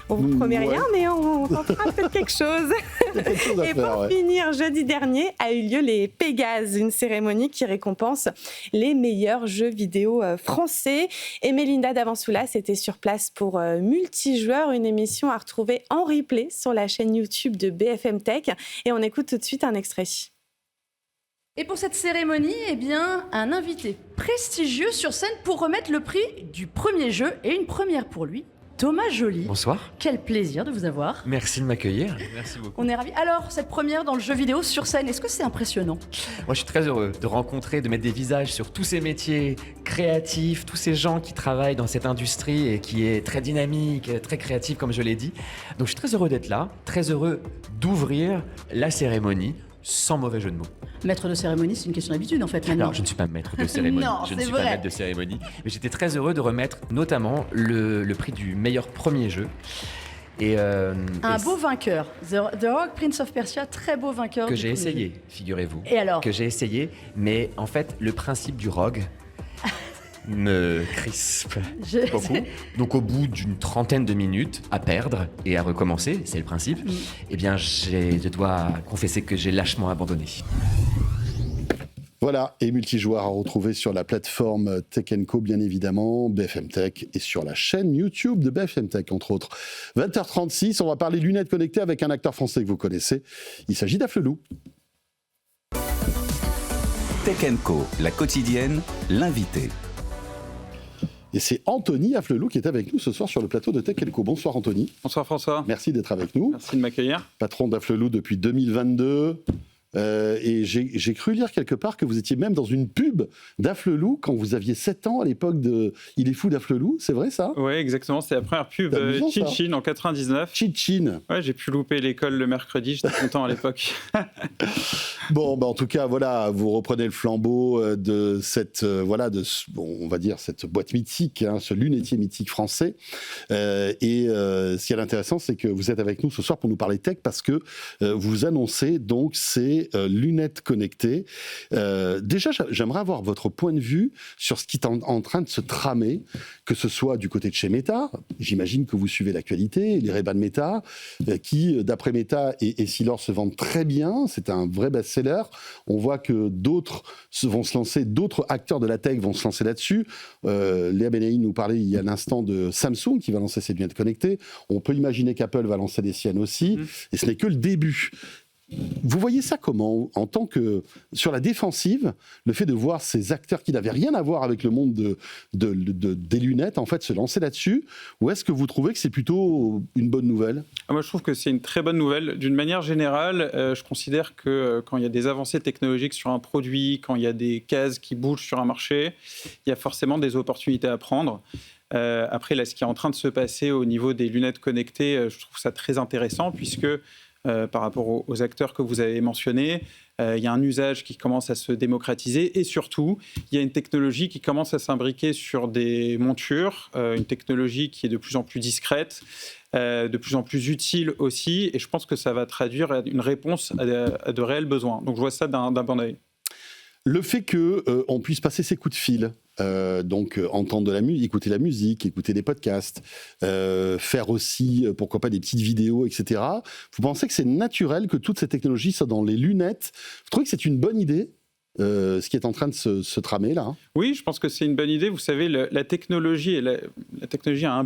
On vous promet rien, mais on tentera peut-être quelque chose. Et pour finir, jeudi dernier a eu lieu les Pégases, une cérémonie qui récompense les meilleurs jeux vidéo français. Et Mélinda Davansoulas était sur place pour Multijoueur, une émission à retrouver en replay sur la chaîne YouTube de BFM Tech. Et on écoute tout de suite un extrait. Et pour cette cérémonie, eh bien, un invité prestigieux sur scène pour remettre le prix du premier jeu et une première pour lui. Thomas Joly. Bonsoir. Quel plaisir de vous avoir. Merci de m'accueillir. Merci beaucoup. On est ravis. Alors, cette première dans le jeu vidéo sur scène, est-ce que c'est impressionnant ? Moi, je suis très heureux de rencontrer, de mettre des visages sur tous ces métiers créatifs, tous ces gens qui travaillent dans cette industrie et qui est très dynamique, très créative, comme je l'ai dit. Donc, je suis très heureux d'être là, très heureux d'ouvrir la cérémonie sans mauvais jeu de mots. Maître de cérémonie, c'est une question d'habitude en fait maintenant. Alors, je ne suis pas maître de cérémonie. Non, je ne c'est suis vrai. pas maître de cérémonie. Mais j'étais très heureux de remettre notamment le prix du meilleur premier jeu. Un beau vainqueur. The Rogue Prince of Persia, très beau vainqueur. Que j'ai essayé, figurez-vous. Et alors ? Que j'ai essayé, mais en fait, le principe du Rogue me crispe beaucoup. Donc au bout d'une trentaine de minutes à perdre et à recommencer, c'est le principe, eh bien je dois confesser que j'ai lâchement abandonné. Voilà, et Multijoueur à retrouver sur la plateforme Tech & Co, bien évidemment, BFM Tech, et sur la chaîne YouTube de BFM Tech, entre autres. 20h36, on va parler lunettes connectées avec un acteur français que vous connaissez. Il s'agit d'Afflelou. Tech & Co, la quotidienne, l'invité. Et c'est Anthony Afflelou qui est avec nous ce soir sur le plateau de Tech & Co. Bonsoir Anthony. Bonsoir François. Merci d'être avec nous. Merci de m'accueillir. Patron d'Afflelou depuis 2022. Et j'ai cru lire quelque part que vous étiez même dans une pub d'Afflelou quand vous aviez 7 ans à l'époque de Il est fou d'Afflelou, c'est vrai ça ? Oui, exactement, c'était la première pub Chin-Chin en 99. Chin-Chin. Ouais, j'ai pu louper l'école le mercredi, j'étais content à l'époque. Bon, en tout cas, voilà, vous reprenez le flambeau de cette, on va dire, cette boîte mythique, hein, ce lunetier mythique français. Ce qui est intéressant, c'est que vous êtes avec nous ce soir pour nous parler tech parce que vous annoncez donc ces lunettes connectées. Déjà, j'aimerais avoir votre point de vue sur ce qui est en train de se tramer, que ce soit du côté de chez Meta. J'imagine que vous suivez l'actualité, les Ray-Ban Meta, qui, d'après Meta et Essilor, se vendent très bien. C'est un vrai best-seller. On voit que d'autres vont se lancer, d'autres acteurs de la tech vont se lancer là-dessus. Léa Benaï nous parlait il y a un instant de Samsung qui va lancer ses lunettes connectées. On peut imaginer qu'Apple va lancer les siennes aussi. Et ce n'est que le début. Vous voyez ça comment, en tant que, sur la défensive, le fait de voir ces acteurs qui n'avaient rien à voir avec le monde des lunettes, en fait, se lancer là-dessus, ou est-ce que vous trouvez que c'est plutôt une bonne nouvelle ? Moi, je trouve que c'est une très bonne nouvelle. D'une manière générale, je considère que quand il y a des avancées technologiques sur un produit, quand il y a des cases qui bougent sur un marché, il y a forcément des opportunités à prendre. Après, là, ce qui est en train de se passer au niveau des lunettes connectées, je trouve ça très intéressant, puisque par rapport aux acteurs que vous avez mentionnés, il y a un usage qui commence à se démocratiser et surtout, il y a une technologie qui commence à s'imbriquer sur des montures, une technologie qui est de plus en plus discrète, de plus en plus utile aussi, et je pense que ça va traduire une réponse à de réels besoins. Donc je vois ça d'un bon œil. Le fait qu'on puisse passer ses coups de fil, donc entendre de la musique, écouter la musique, écouter des podcasts, faire aussi, pourquoi pas, des petites vidéos, etc. Vous pensez que c'est naturel que toutes ces technologies soient dans les lunettes ? Vous trouvez que c'est une bonne idée ? ce qui est en train de se tramer là. Oui, je pense que c'est une bonne idée. Vous savez, la technologie, la technologie a un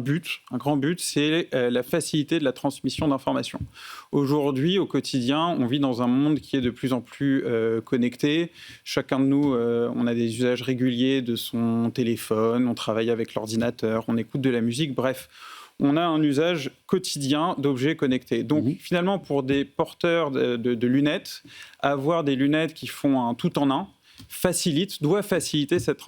grand but, c'est la facilité de la transmission d'informations. Aujourd'hui, au quotidien, on vit dans un monde qui est de plus en plus connecté. Chacun de nous, on a des usages réguliers de son téléphone, on travaille avec l'ordinateur, on écoute de la musique, bref. On a un usage quotidien d'objets connectés. Donc, finalement, pour des porteurs de lunettes, avoir des lunettes qui font un tout en un doit faciliter cette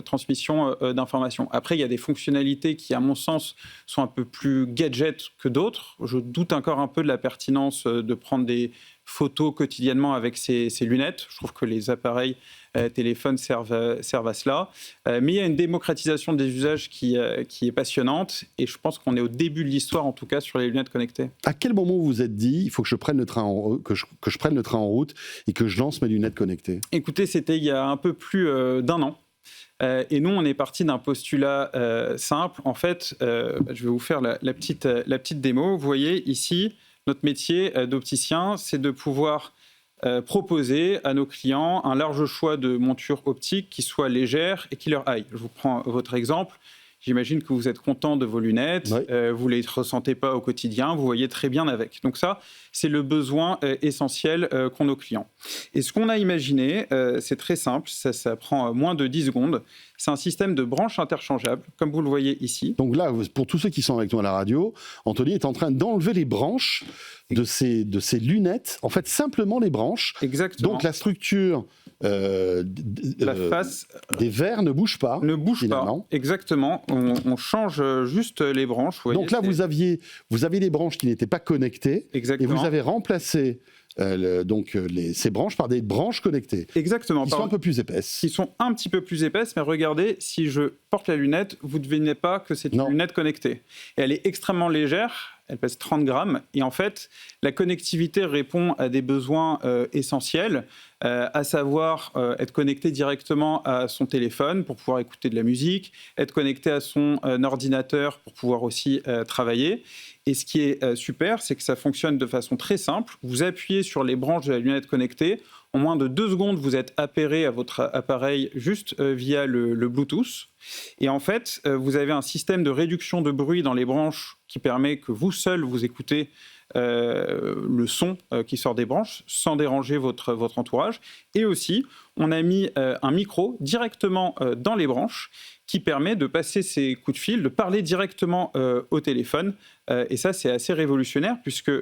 transmission d'informations. Après, il y a des fonctionnalités qui, à mon sens, sont un peu plus gadget que d'autres. Je doute encore un peu de la pertinence de prendre des photos quotidiennement avec ces lunettes. Je trouve que les appareils téléphones servent à cela. Mais il y a une démocratisation des usages qui est passionnante et je pense qu'on est au début de l'histoire, en tout cas, sur les lunettes connectées. À quel moment vous vous êtes dit, il faut que je prenne le train que je prenne le train en route et que je lance mes lunettes connectées? Écoutez, c'était il y a un peu plus d'un an. Et nous, on est parti d'un postulat simple. En fait, je vais vous faire la petite démo. Vous voyez ici, notre métier d'opticien, c'est de pouvoir proposer à nos clients un large choix de montures optiques qui soient légères et qui leur aillent. Je vous prends votre exemple. J'imagine que vous êtes content de vos lunettes, oui. Vous ne les ressentez pas au quotidien, vous voyez très bien avec. Donc ça, c'est le besoin essentiel qu'ont nos clients. Et ce qu'on a imaginé, c'est très simple, ça prend moins de 10 secondes. C'est un système de branches interchangeables, comme vous le voyez ici. Donc là, pour tous ceux qui sont avec nous à la radio, Anthony est en train d'enlever les branches de ces lunettes, en fait simplement les branches. Exactement. Donc la structure la face des verres ne bouge pas. Ne bouge finalement. Pas, exactement. On change juste les branches. Vous voyez, donc là, vous aviez les branches qui n'étaient pas connectées. Exactement. Et vous avez remplacé ces branches par des branches connectées. Exactement. Qui sont un peu plus épaisses. Qui sont un petit peu plus épaisses, mais regardez, si je porte la lunette, vous ne devinez pas que c'est une lunette connectée. Et elle est extrêmement légère. Elle pèse 30 grammes et en fait, la connectivité répond à des besoins essentiels, à savoir être connecté directement à son téléphone pour pouvoir écouter de la musique, être connecté à son ordinateur pour pouvoir aussi travailler. Et ce qui est super, c'est que ça fonctionne de façon très simple. Vous appuyez sur les branches de la lunette connectée. En moins de 2 secondes, vous êtes appairé à votre appareil juste via le Bluetooth. Et en fait, vous avez un système de réduction de bruit dans les branches qui permet que vous seul, vous écoutez le son qui sort des branches sans déranger votre entourage. Et aussi, on a mis un micro directement dans les branches qui permet de passer ces coups de fil, de parler directement au téléphone. Et ça, c'est assez révolutionnaire puisque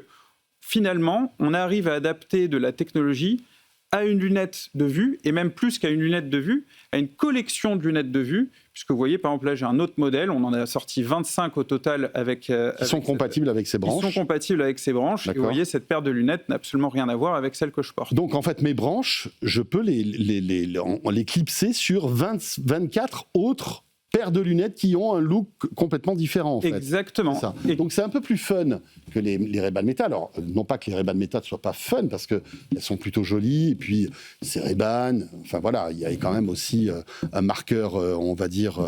finalement, on arrive à adapter de la technologie à une lunette de vue, et même plus qu'à une lunette de vue, à une collection de lunettes de vue, puisque vous voyez, par exemple, là, j'ai un autre modèle, on en a sorti 25 au total avec... Qui sont compatibles avec ces branches. Qui sont compatibles avec ces branches, et vous voyez, cette paire de lunettes n'a absolument rien à voir avec celle que je porte. Donc, en fait, mes branches, je peux les clipser sur 24 autres paires de lunettes qui ont un look complètement différent, en fait. Exactement. Ça. Donc, c'est un peu plus fun que les Ray-Ban Meta. Alors, non pas que les Ray-Ban Meta ne soient pas fun, parce qu'elles sont plutôt jolies, et puis c'est Ray-Ban, enfin voilà, il y a quand même aussi un marqueur, on va dire,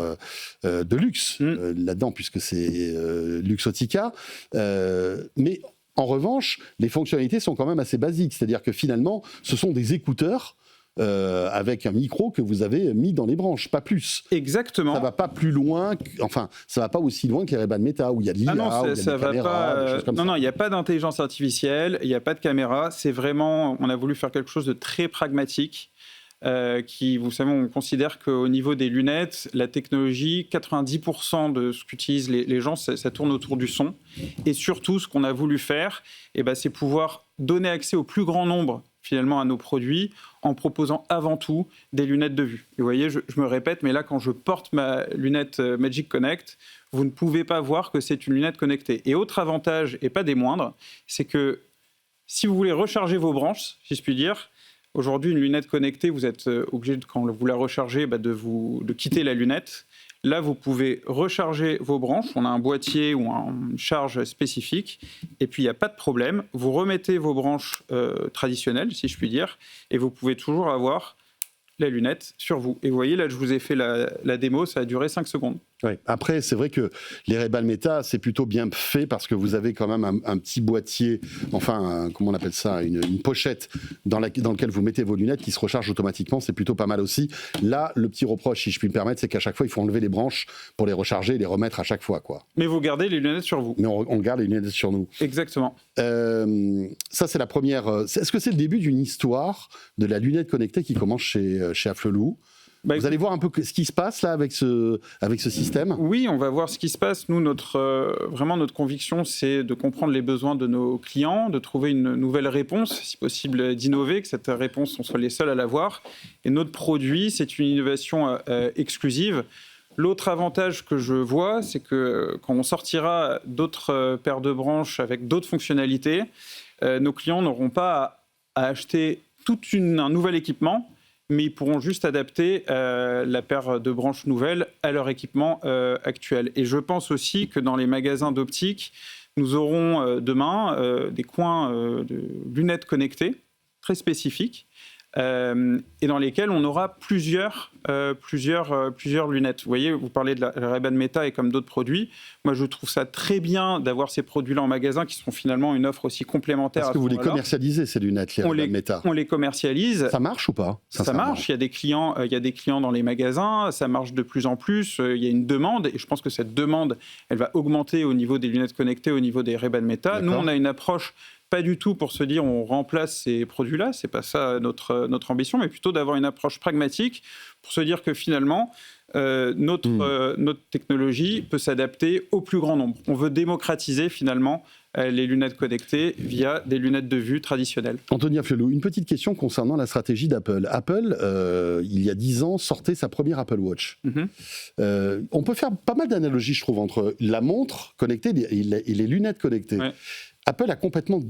de luxe là-dedans, puisque c'est Luxottica. Mais en revanche, les fonctionnalités sont quand même assez basiques, c'est-à-dire que finalement, ce sont des écouteurs avec un micro que vous avez mis dans les branches, pas plus. Exactement. Ça va pas plus loin, ça va pas aussi loin que les Ray-Ban Meta où il y a de l'IA, où il y a des caméras, des choses comme ça. Non, il n'y a pas d'intelligence artificielle, il n'y a pas de caméra. C'est vraiment, on a voulu faire quelque chose de très pragmatique. Vous savez, on considère qu'au niveau des lunettes, la technologie, 90% de ce qu'utilisent les gens, ça tourne autour du son. Et surtout, ce qu'on a voulu faire, c'est pouvoir donner accès au plus grand nombre finalement à nos produits en proposant avant tout des lunettes de vue. Et vous voyez, je me répète, mais là, quand je porte ma lunette Magic Connect, vous ne pouvez pas voir que c'est une lunette connectée. Et autre avantage, et pas des moindres, c'est que si vous voulez recharger vos branches, si je puis dire, aujourd'hui, une lunette connectée, vous êtes obligé, quand vous la rechargez, de quitter la lunette. Là, vous pouvez recharger vos branches. On a un boîtier ou une charge spécifique. Et puis, il n'y a pas de problème. Vous remettez vos branches traditionnelles, si je puis dire, et vous pouvez toujours avoir la lunette sur vous. Et vous voyez, là, je vous ai fait la démo. Ça a duré 5 secondes. Oui. Après, c'est vrai que les Ray-Ban Meta, c'est plutôt bien fait parce que vous avez quand même un petit boîtier, comment on appelle ça, une pochette dans laquelle vous mettez vos lunettes qui se recharge automatiquement. C'est plutôt pas mal aussi. Là, le petit reproche, si je puis me permettre, c'est qu'à chaque fois, il faut enlever les branches pour les recharger et les remettre à chaque fois, quoi. Mais vous gardez les lunettes sur vous. Mais on garde les lunettes sur nous. Exactement. Ça, c'est la première. Est-ce que c'est le début d'une histoire de la lunette connectée qui commence chez Afflelou ? Vous allez voir un peu ce qui se passe là avec ce système ? Oui, on va voir ce qui se passe. Nous, vraiment, notre conviction, c'est de comprendre les besoins de nos clients, de trouver une nouvelle réponse, si possible d'innover, que cette réponse, on soit les seuls à l'avoir. Et notre produit, c'est une innovation exclusive. L'autre avantage que je vois, c'est que quand on sortira d'autres paires de branches avec d'autres fonctionnalités, nos clients n'auront pas à acheter tout un nouvel équipement, mais ils pourront juste adapter la paire de branches nouvelles à leur équipement actuel. Et je pense aussi que dans les magasins d'optique, nous aurons demain des coins de lunettes connectées très spécifiques et dans lesquels on aura plusieurs lunettes. Vous voyez, vous parlez de la Ray-Ban Meta et comme d'autres produits. Moi, je trouve ça très bien d'avoir ces produits-là en magasin qui seront finalement une offre aussi complémentaire. Est-ce que vous les commercialisez, ces lunettes, les Ray-Ban Meta ? On les commercialise. Ça marche ou pas ? Ça marche. Il y a des clients dans les magasins. Ça marche de plus en plus. Il y a une demande et je pense que cette demande, elle va augmenter au niveau des lunettes connectées, au niveau des Ray-Ban Meta. D'accord. Nous, on a une approche pas du tout pour se dire on remplace ces produits-là, c'est pas ça notre ambition, mais plutôt d'avoir une approche pragmatique pour se dire que finalement notre technologie peut s'adapter au plus grand nombre. On veut démocratiser finalement les lunettes connectées via des lunettes de vue traditionnelles. Anthony Afflelou, une petite question concernant la stratégie d'Apple. Apple, il y a 10 ans, sortait sa première Apple Watch. On peut faire pas mal d'analogies, je trouve, entre la montre connectée et les lunettes connectées. Ouais. Apple a complètement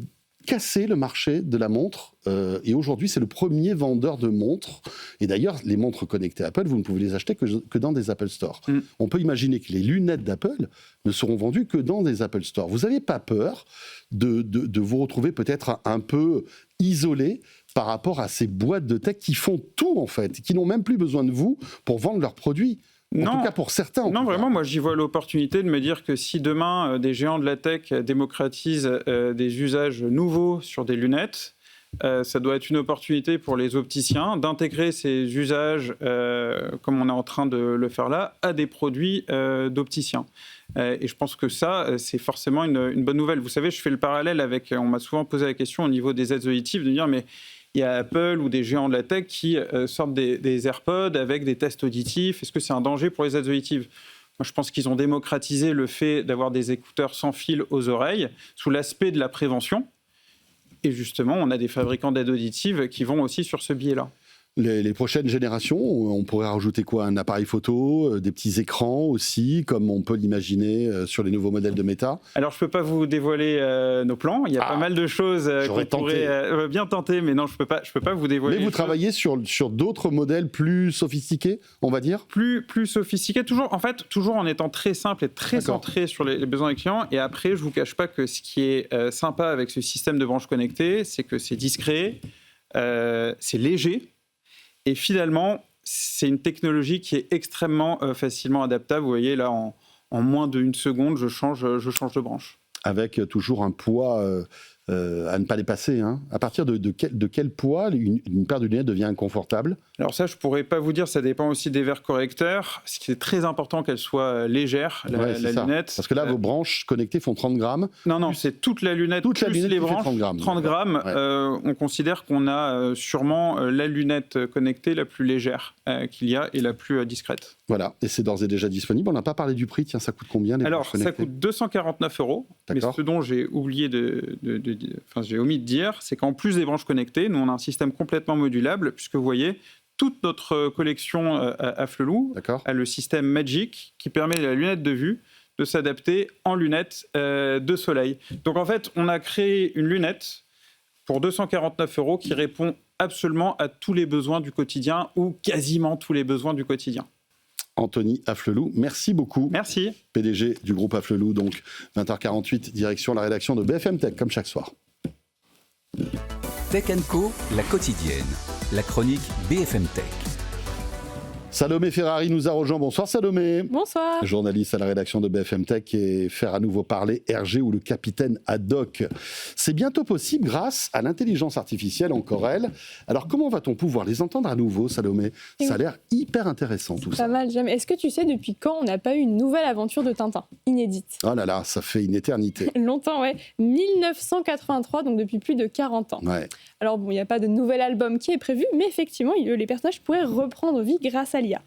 cassé le marché de la montre et aujourd'hui c'est le premier vendeur de montres et d'ailleurs les montres connectées Apple vous ne pouvez les acheter que dans des Apple Store. On peut imaginer que les lunettes d'Apple ne seront vendues que dans des Apple Store. Vous n'avez pas peur de vous retrouver peut-être un peu isolé par rapport à ces boîtes de tech qui font tout en fait, qui n'ont même plus besoin de vous pour vendre leurs produits? En tout cas pour certains. Non, vraiment, moi j'y vois l'opportunité de me dire que si demain des géants de la tech démocratisent des usages nouveaux sur des lunettes, ça doit être une opportunité pour les opticiens d'intégrer ces usages, comme on est en train de le faire là, à des produits d'opticiens. Et je pense que ça, c'est forcément une bonne nouvelle. Vous savez, je fais le parallèle avec, on m'a souvent posé la question au niveau des aides auditives, de dire mais il y a Apple ou des géants de la tech qui sortent des AirPods avec des tests auditifs. Est-ce que c'est un danger pour les aides auditives ? Moi, je pense qu'ils ont démocratisé le fait d'avoir des écouteurs sans fil aux oreilles sous l'aspect de la prévention. Et justement, on a des fabricants d'aides auditives qui vont aussi sur ce biais-là. Les prochaines générations, on pourrait rajouter quoi ? Un appareil photo, des petits écrans aussi, comme on peut l'imaginer sur les nouveaux modèles de Meta. Alors, je ne peux pas vous dévoiler nos plans. Il y a pas mal de choses qu'on pourrait bien tenter, mais non, je peux pas vous dévoiler. Mais vous travaillez sur d'autres modèles plus sophistiqués, on va dire ? Plus sophistiqués, toujours en étant très simple et très centré sur les besoins des clients. Et après, je ne vous cache pas que ce qui est sympa avec ce système de branches connectées, c'est que c'est discret, c'est léger. Et finalement, c'est une technologie qui est extrêmement facilement adaptable. Vous voyez, là, en moins d'une seconde, je change de branche. Avec toujours un poids à ne pas dépasser. Hein. À partir de quel poids une paire de lunettes devient inconfortable ? Alors ça, je ne pourrais pas vous dire. Ça dépend aussi des verres correcteurs. Ce qui est très important qu'elle soit légère, la lunette. Parce que là, vos branches connectées font 30 grammes. Non, c'est toute la lunette plus les branches. 30 grammes. Ouais. On considère qu'on a sûrement la lunette connectée la plus légère qu'il y a et la plus discrète. Voilà, et c'est d'ores et déjà disponible. On n'a pas parlé du prix. Tiens, ça coûte combien les branches connectées ? Ça coûte 249 €. Mais ce dont j'ai oublié j'ai omis de dire, c'est qu'en plus des branches connectées, nous on a un système complètement modulable, puisque vous voyez, toute notre collection Afflelou a le système Magic qui permet à la lunette de vue de s'adapter en lunette de soleil. Donc en fait, on a créé une lunette pour 249 € qui répond absolument à tous les besoins du quotidien ou quasiment tous les besoins du quotidien. Anthony Afflelou, merci beaucoup. Merci. PDG du groupe Afflelou, donc 20h48, direction la rédaction de BFM Tech, comme chaque soir. Tech & Co, la quotidienne, la chronique BFM Tech. Salomé Ferrari nous a rejoint. Bonsoir Salomé. Bonsoir. Journaliste à la rédaction de BFM Tech et faire à nouveau parler RG ou le capitaine Haddock. C'est bientôt possible grâce à l'intelligence artificielle, encore elle. Alors comment va-t-on pouvoir les entendre à nouveau, Salomé ? Ça a l'air hyper intéressant tout ça. Pas mal, jamais. Est-ce que tu sais depuis quand on n'a pas eu une nouvelle aventure de Tintin, inédite ? Oh là là, ça fait une éternité. Longtemps, ouais. 1983, donc depuis plus de 40 ans. Ouais. Alors bon, il n'y a pas de nouvel album qui est prévu, mais effectivement, les personnages pourraient reprendre vie grâce à l'IA.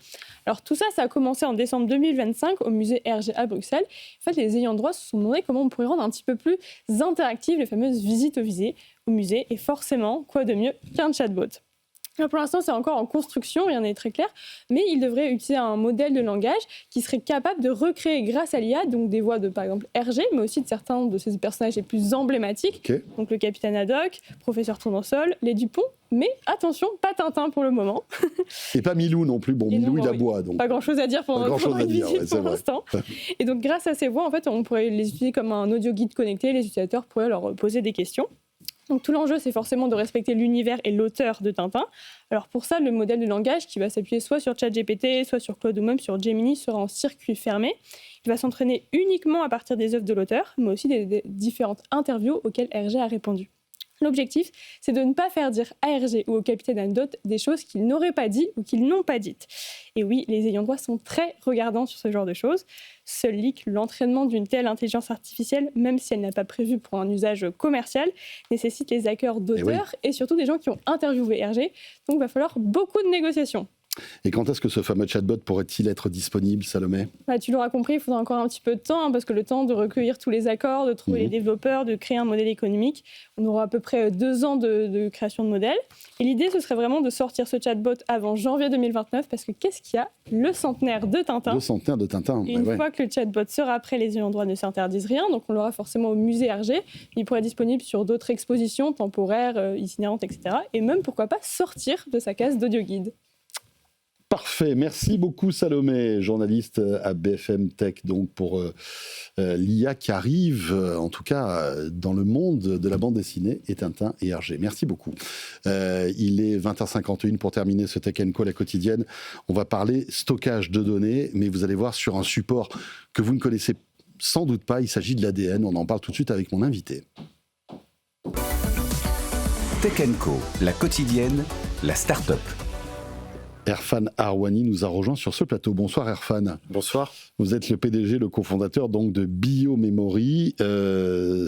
Alors tout ça, ça a commencé en décembre 2025 au musée RG à Bruxelles. En fait, les ayants droit se sont demandé comment on pourrait rendre un petit peu plus interactives les fameuses visites au musée. Et forcément, quoi de mieux qu'un chatbot ? Alors pour l'instant, c'est encore en construction, rien n'est très clair, mais il devrait utiliser un modèle de langage qui serait capable de recréer grâce à l'IA donc des voix de, par exemple, RG, mais aussi de certains de ses personnages les plus emblématiques, Okay. donc le capitaine Haddock, professeur Tournesol, les Dupont, mais attention, pas Tintin pour le moment. Et pas Milou non plus. Bon, Et Milou, non, il oui. aboie. Donc. Pas grand-chose à dire pendant une visite pour l'instant. Et donc grâce à ces voix, en fait, on pourrait les utiliser comme un audio guide connecté, les utilisateurs pourraient leur poser des questions. Donc tout l'enjeu, c'est forcément de respecter l'univers et l'auteur de Tintin. Alors pour ça, le modèle de langage qui va s'appuyer soit sur ChatGPT, soit sur Claude ou même sur Gemini sera en circuit fermé. Il va s'entraîner uniquement à partir des œuvres de l'auteur, mais aussi des différentes interviews auxquelles RG a répondu. L'objectif, c'est de ne pas faire dire à RG ou au capitaine Haddock des choses qu'ils n'auraient pas dit ou qu'ils n'ont pas dites. Et oui, les ayants droit sont très regardants sur ce genre de choses. Seul leak, l'entraînement d'une telle intelligence artificielle, même si elle n'a pas prévu pour un usage commercial, nécessite les accords d'auteurs et surtout des gens qui ont interviewé RG. Donc il va falloir beaucoup de négociations. Et quand est-ce que ce fameux chatbot pourrait-il être disponible, Salomé ? Tu l'auras compris, il faudra encore un petit peu de temps, parce que le temps de recueillir tous les accords, de trouver les développeurs, de créer un modèle économique, on aura à peu près 2 ans de création de modèle. Et l'idée, ce serait vraiment de sortir ce chatbot avant janvier 2029, parce que qu'est-ce qu'il y a ? Le centenaire de Tintin. Le centenaire de Tintin. Et une fois que le chatbot sera prêt, les ayants droit ne s'interdisent rien, donc on l'aura forcément au musée RG. Il pourrait être disponible sur d'autres expositions temporaires, itinérantes, etc. Et même, pourquoi pas, sortir de sa case d'audioguide. Parfait, merci beaucoup Salomé, journaliste à BFM Tech, donc pour l'IA qui arrive, en tout cas dans le monde de la bande dessinée, et Tintin et RG. Merci beaucoup. Il est 20h51 pour terminer ce Tech & Co, la quotidienne. On va parler stockage de données, mais vous allez voir sur un support que vous ne connaissez sans doute pas, il s'agit de l'ADN. On en parle tout de suite avec mon invité. Tech & Co, la quotidienne, la start-up. Erfan Arwani nous a rejoint sur ce plateau. Bonsoir Erfan. Bonsoir. Vous êtes le PDG, le cofondateur donc de BioMemory,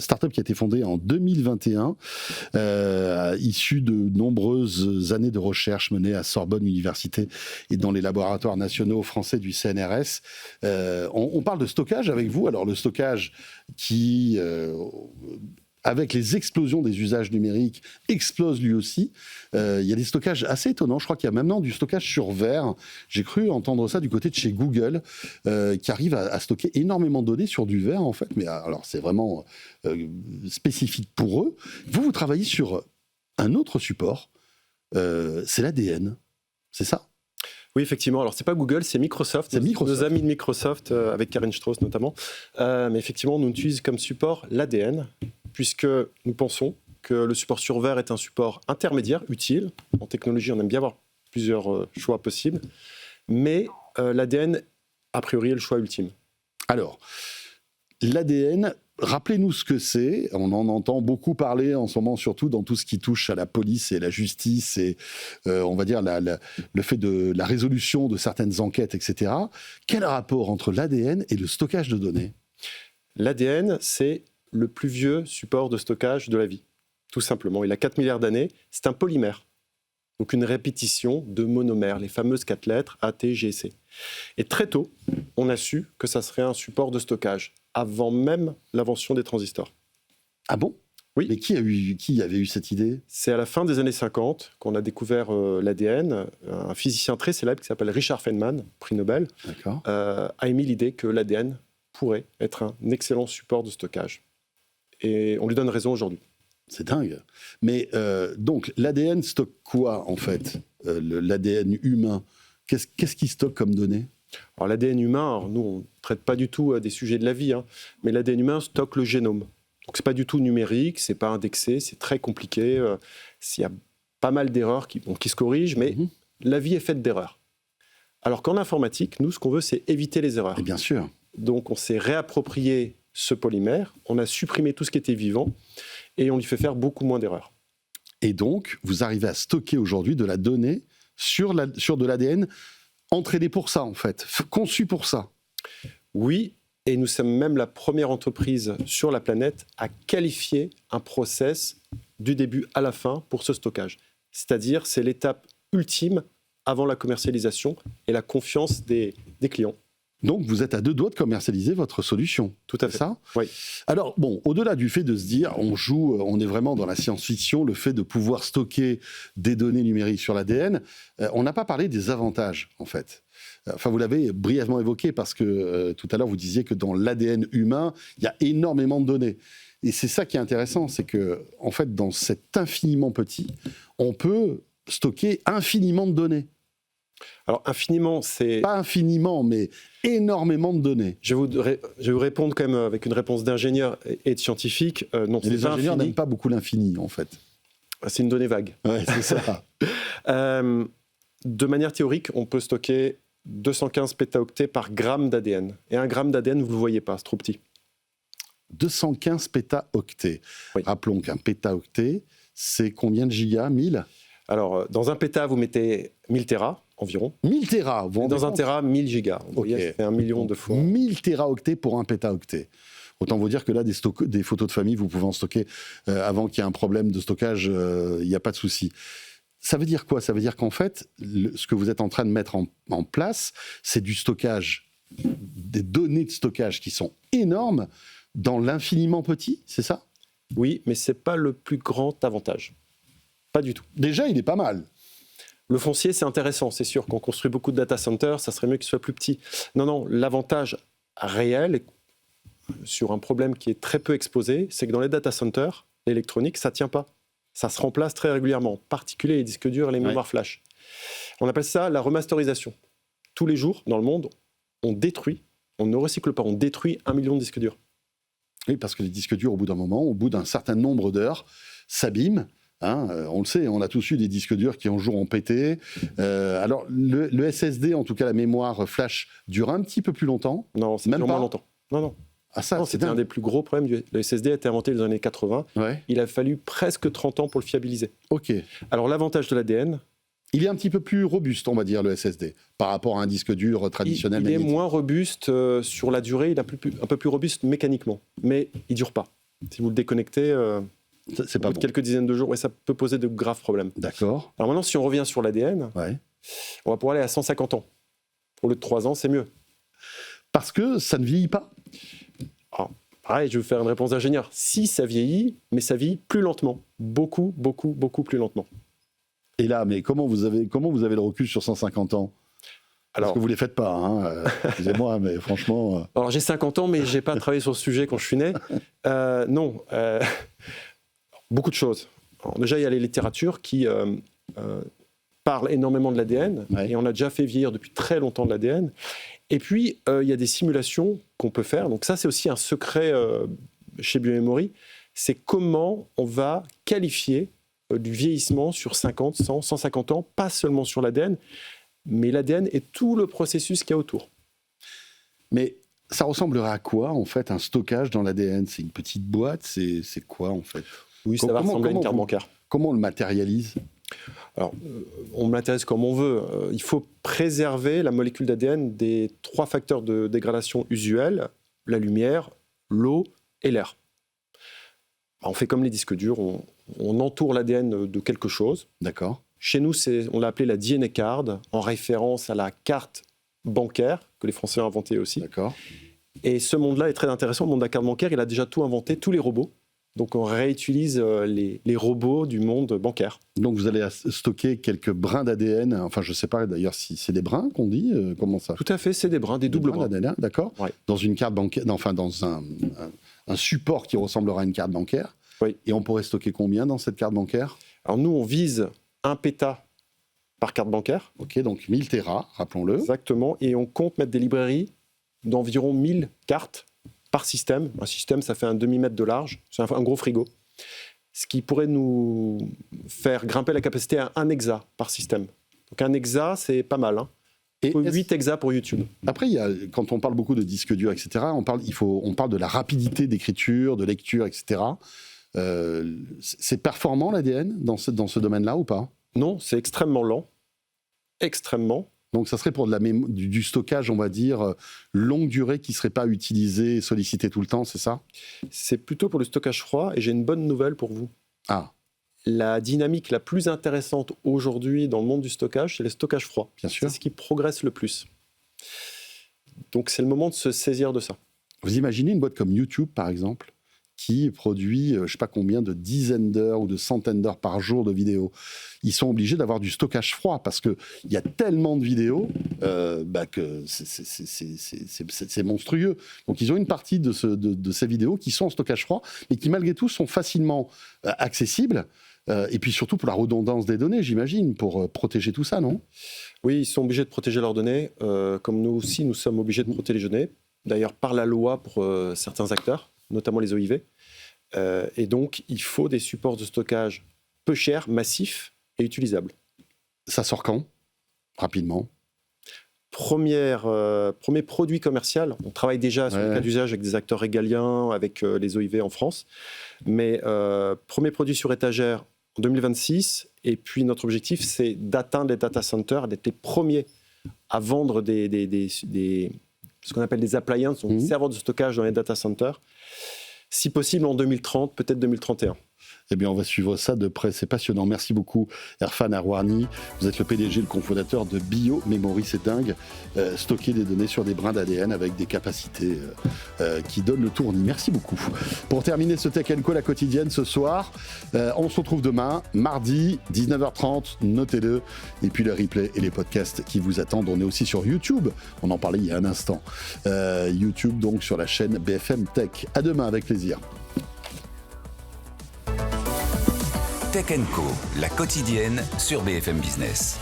start-up qui a été fondée en 2021, issue de nombreuses années de recherche menées à Sorbonne Université et dans les laboratoires nationaux français du CNRS. On parle de stockage avec vous. Alors le stockage qui... avec les explosions des usages numériques, explose lui aussi. Il y a des stockages assez étonnants. Je crois qu'il y a maintenant du stockage sur verre. J'ai cru entendre ça du côté de chez Google, qui arrive à stocker énormément de données sur du verre, en fait. Mais alors, c'est vraiment spécifique pour eux. Vous travaillez sur un autre support, c'est l'ADN. C'est ça ? Oui, effectivement. Alors, c'est pas Google, c'est Microsoft. C'est Microsoft. Nos amis de Microsoft, avec Karen Strauss notamment. Mais effectivement, nous utilisons comme support l'ADN, puisque nous pensons que le support sur verre est un support intermédiaire, utile. En technologie, on aime bien avoir plusieurs choix possibles. Mais l'ADN, a priori, est le choix ultime. Alors, l'ADN... Rappelez-nous ce que c'est. On en entend beaucoup parler en ce moment, surtout dans tout ce qui touche à la police et la justice et, on va dire, le fait de la résolution de certaines enquêtes, etc. Quel rapport entre l'ADN et le stockage de données ? L'ADN, c'est le plus vieux support de stockage de la vie, tout simplement. Il a 4 milliards d'années. C'est un polymère, donc une répétition de monomères, les fameuses 4 lettres A, T, G, C. Et très tôt, on a su que ça serait un support de stockage, avant même l'invention des transistors. Ah bon ? Oui. Mais qui avait eu cette idée ? C'est à la fin des années 50 qu'on a découvert l'ADN. Un physicien très célèbre qui s'appelle Richard Feynman, prix Nobel, a émis l'idée que l'ADN pourrait être un excellent support de stockage. Et on lui donne raison aujourd'hui. C'est dingue. Mais donc, l'ADN stocke quoi, en fait ? L'ADN humain, qu'est-ce qu'il stocke comme données ? Alors l'ADN humain, nous on ne traite pas du tout des sujets de la vie, mais l'ADN humain stocke le génome. Donc c'est pas du tout numérique, c'est pas indexé, c'est très compliqué. Il y a pas mal d'erreurs qui se corrigent, mais la vie est faite d'erreurs. Alors qu'en informatique, nous, ce qu'on veut, c'est éviter les erreurs. Et bien sûr. Donc, on s'est réapproprié ce polymère, on a supprimé tout ce qui était vivant et on lui fait faire beaucoup moins d'erreurs. Et donc, vous arrivez à stocker aujourd'hui de la donnée sur de l'ADN entraîné pour ça, en fait, conçu pour ça. Oui, et nous sommes même la première entreprise sur la planète à qualifier un process du début à la fin pour ce stockage. C'est-à-dire, c'est l'étape ultime avant la commercialisation et la confiance des clients. Donc, vous êtes à 2 doigts de commercialiser votre solution. Tout à fait. Ça oui. Alors, bon, au-delà du fait de se dire, on est vraiment dans la science-fiction, le fait de pouvoir stocker des données numériques sur l'ADN, on n'a pas parlé des avantages, en fait. Enfin, vous l'avez brièvement évoqué parce que tout à l'heure, vous disiez que dans l'ADN humain, il y a énormément de données. Et c'est ça qui est intéressant, c'est que, en fait, dans cet infiniment petit, on peut stocker infiniment de données. Alors, infiniment, c'est... Pas infiniment, mais énormément de données. Je vais vous répondre quand même avec une réponse d'ingénieur et de scientifique. Non, et les ingénieurs n'aiment pas beaucoup l'infini, en fait. C'est une donnée vague. Ouais, c'est ça. De manière théorique, on peut stocker 215 pétaoctets par gramme d'ADN. Et un gramme d'ADN, vous ne le voyez pas, c'est trop petit. 215 pétaoctets. Oui. Rappelons qu'un pétaoctet, c'est combien de gigas? 1000? Alors, dans un péta, vous mettez 1000 téras environ. 1000 téras, vous dans un téra, 1000 gigas. Vous voyez, ça fait 1 million de fois. 1000 téraoctets pour un pétaoctet. Autant vous dire que là, des photos de famille, vous pouvez en stocker avant qu'il y ait un problème de stockage, il n'y a pas de souci. Ça veut dire quoi? Ça veut dire qu'en fait, ce que vous êtes en train de mettre en place, c'est du stockage, des données de stockage qui sont énormes dans l'infiniment petit, c'est ça? Oui, mais ce n'est pas le plus grand avantage. Pas du tout. Déjà, il est pas mal. Le foncier, c'est intéressant, c'est sûr. Quand on construit beaucoup de data centers, ça serait mieux qu'il soit plus petit. Non, l'avantage réel, sur un problème qui est très peu exposé, c'est que dans les data centers, l'électronique, ça ne tient pas. Ça se remplace très régulièrement, en particulier les disques durs et les mémoires flash. On appelle ça la remasterisation. Tous les jours, dans le monde, on ne recycle pas, on détruit 1 million de disques durs. Oui, parce que les disques durs, au bout d'un moment, au bout d'un certain nombre d'heures, s'abîment. On le sait, on a tous eu des disques durs qui un jour ont pété. Alors, le SSD, en tout cas la mémoire flash, dure un petit peu plus longtemps. Non, c'est même moins longtemps. Non. Ah, ça, c'était un des plus gros problèmes. Le SSD a été inventé dans les années 80. Ouais. Il a fallu presque 30 ans pour le fiabiliser. OK. Alors, l'avantage de l'ADN... Il est un petit peu plus robuste, on va dire, le SSD, par rapport à un disque dur traditionnel. Il est moins robuste sur la durée, il est un peu plus robuste mécaniquement. Mais il ne dure pas. Si vous le déconnectez... c'est pas bon. Quelques dizaines de jours, ça peut poser de graves problèmes. D'accord. Alors maintenant, si on revient sur l'ADN, on va pouvoir aller à 150 ans. Au lieu de 3 ans, c'est mieux. Parce que ça ne vieillit pas? Alors, pareil, je vais vous faire une réponse d'ingénieur. Si, ça vieillit, mais ça vieillit plus lentement. Beaucoup plus lentement. Et là, mais comment vous avez le recul sur 150 ans? Parce que vous ne les faites pas, excusez-moi, mais franchement... Alors j'ai 50 ans, mais je n'ai pas travaillé sur ce sujet quand je suis né. Non. Beaucoup de choses. Alors, déjà, il y a les littératures qui parlent énormément de l'ADN, et on a déjà fait vieillir depuis très longtemps de l'ADN. Et puis, il y a des simulations qu'on peut faire. Donc ça, c'est aussi un secret chez Biomemory. C'est comment on va qualifier du vieillissement sur 50, 100, 150 ans, pas seulement sur l'ADN, mais l'ADN et tout le processus qu'il y a autour. Mais ça ressemblerait à quoi, en fait, un stockage dans l'ADN? C'est une petite boîte? C'est quoi, en fait? Oui, ça va ressembler à une carte bancaire. Comment on le matérialise? Alors, on le matérialise comme on veut. Il faut préserver la molécule d'ADN des 3 facteurs de dégradation usuels, la lumière, l'eau et l'air. On fait comme les disques durs, on entoure l'ADN de quelque chose. D'accord. Chez nous, on l'a appelé la DNA card, en référence à la carte bancaire, que les Français ont inventée aussi. D'accord. Et ce monde-là est très intéressant. Le monde de la carte bancaire, il a déjà tout inventé, tous les robots. Donc on réutilise les robots du monde bancaire. Donc vous allez stocker quelques brins d'ADN, enfin je ne sais pas d'ailleurs si c'est des brins qu'on dit, comment ça? Tout à fait, c'est des brins, des doubles brins. d'ADN, d'accord. Ouais. Dans une carte bancaire, enfin dans un support qui ressemblera à une carte bancaire. Oui. Et on pourrait stocker combien dans cette carte bancaire? Alors nous, on vise 1 péta par carte bancaire. Ok, donc 1000 téras, rappelons-le. Exactement, et on compte mettre des librairies d'environ 1000 cartes par système. Un système, ça fait un demi-mètre de large, c'est un gros frigo. Ce qui pourrait nous faire grimper la capacité à 1 hexa par système. Donc 1 hexa, c'est pas mal. Et 8 hexas pour YouTube. Après, quand on parle beaucoup de disques durs, etc., on parle de la rapidité d'écriture, de lecture, etc. C'est performant l'ADN dans ce domaine-là ou pas ? Non, c'est extrêmement lent. Extrêmement. Donc ça serait pour du stockage, on va dire, longue durée qui ne serait pas utilisé, sollicité tout le temps, c'est ça ? C'est plutôt pour le stockage froid, et j'ai une bonne nouvelle pour vous. Ah. La dynamique la plus intéressante aujourd'hui dans le monde du stockage, c'est le stockage froid. Bien sûr. C'est ce qui progresse le plus. Donc c'est le moment de se saisir de ça. Vous imaginez une boîte comme YouTube, par exemple, qui produit, je ne sais pas combien, de dizaines d'heures ou de centaines d'heures par jour de vidéos. Ils sont obligés d'avoir du stockage froid parce qu'il y a tellement de vidéos que c'est monstrueux. Donc ils ont une partie de ces vidéos qui sont en stockage froid, mais qui malgré tout sont facilement accessibles. Et puis surtout pour la redondance des données, j'imagine, pour protéger tout ça, non ? Oui, ils sont obligés de protéger leurs données, comme nous aussi, nous sommes obligés de protéger les données, d'ailleurs par la loi pour certains acteurs, notamment les OIV. Et donc, il faut des supports de stockage peu chers, massifs et utilisables. Ça sort quand ? Rapidement. Premier produit commercial. On travaille déjà sur le cas d'usage avec des acteurs régaliens, avec les OIV en France. Mais premier produit sur étagère en 2026. Et puis, notre objectif, c'est d'atteindre les data centers, d'être les premiers à vendre ce qu'on appelle des appliances, donc des serveurs de stockage dans les data centers. Si possible en 2030, peut-être 2031. Eh bien, on va suivre ça de près. C'est passionnant. Merci beaucoup, Erfan Arouani. Vous êtes le PDG, le cofondateur de BioMemory. C'est dingue. Stocker des données sur des brins d'ADN avec des capacités qui donnent le tournis. Merci beaucoup. Pour terminer ce Tech & Co, la quotidienne, ce soir, on se retrouve demain, mardi, 19h30. Notez-le. Et puis le replay et les podcasts qui vous attendent. On est aussi sur YouTube. On en parlait il y a un instant. YouTube, donc, sur la chaîne BFM Tech. À demain, avec plaisir. Tech & Co, la quotidienne sur BFM Business.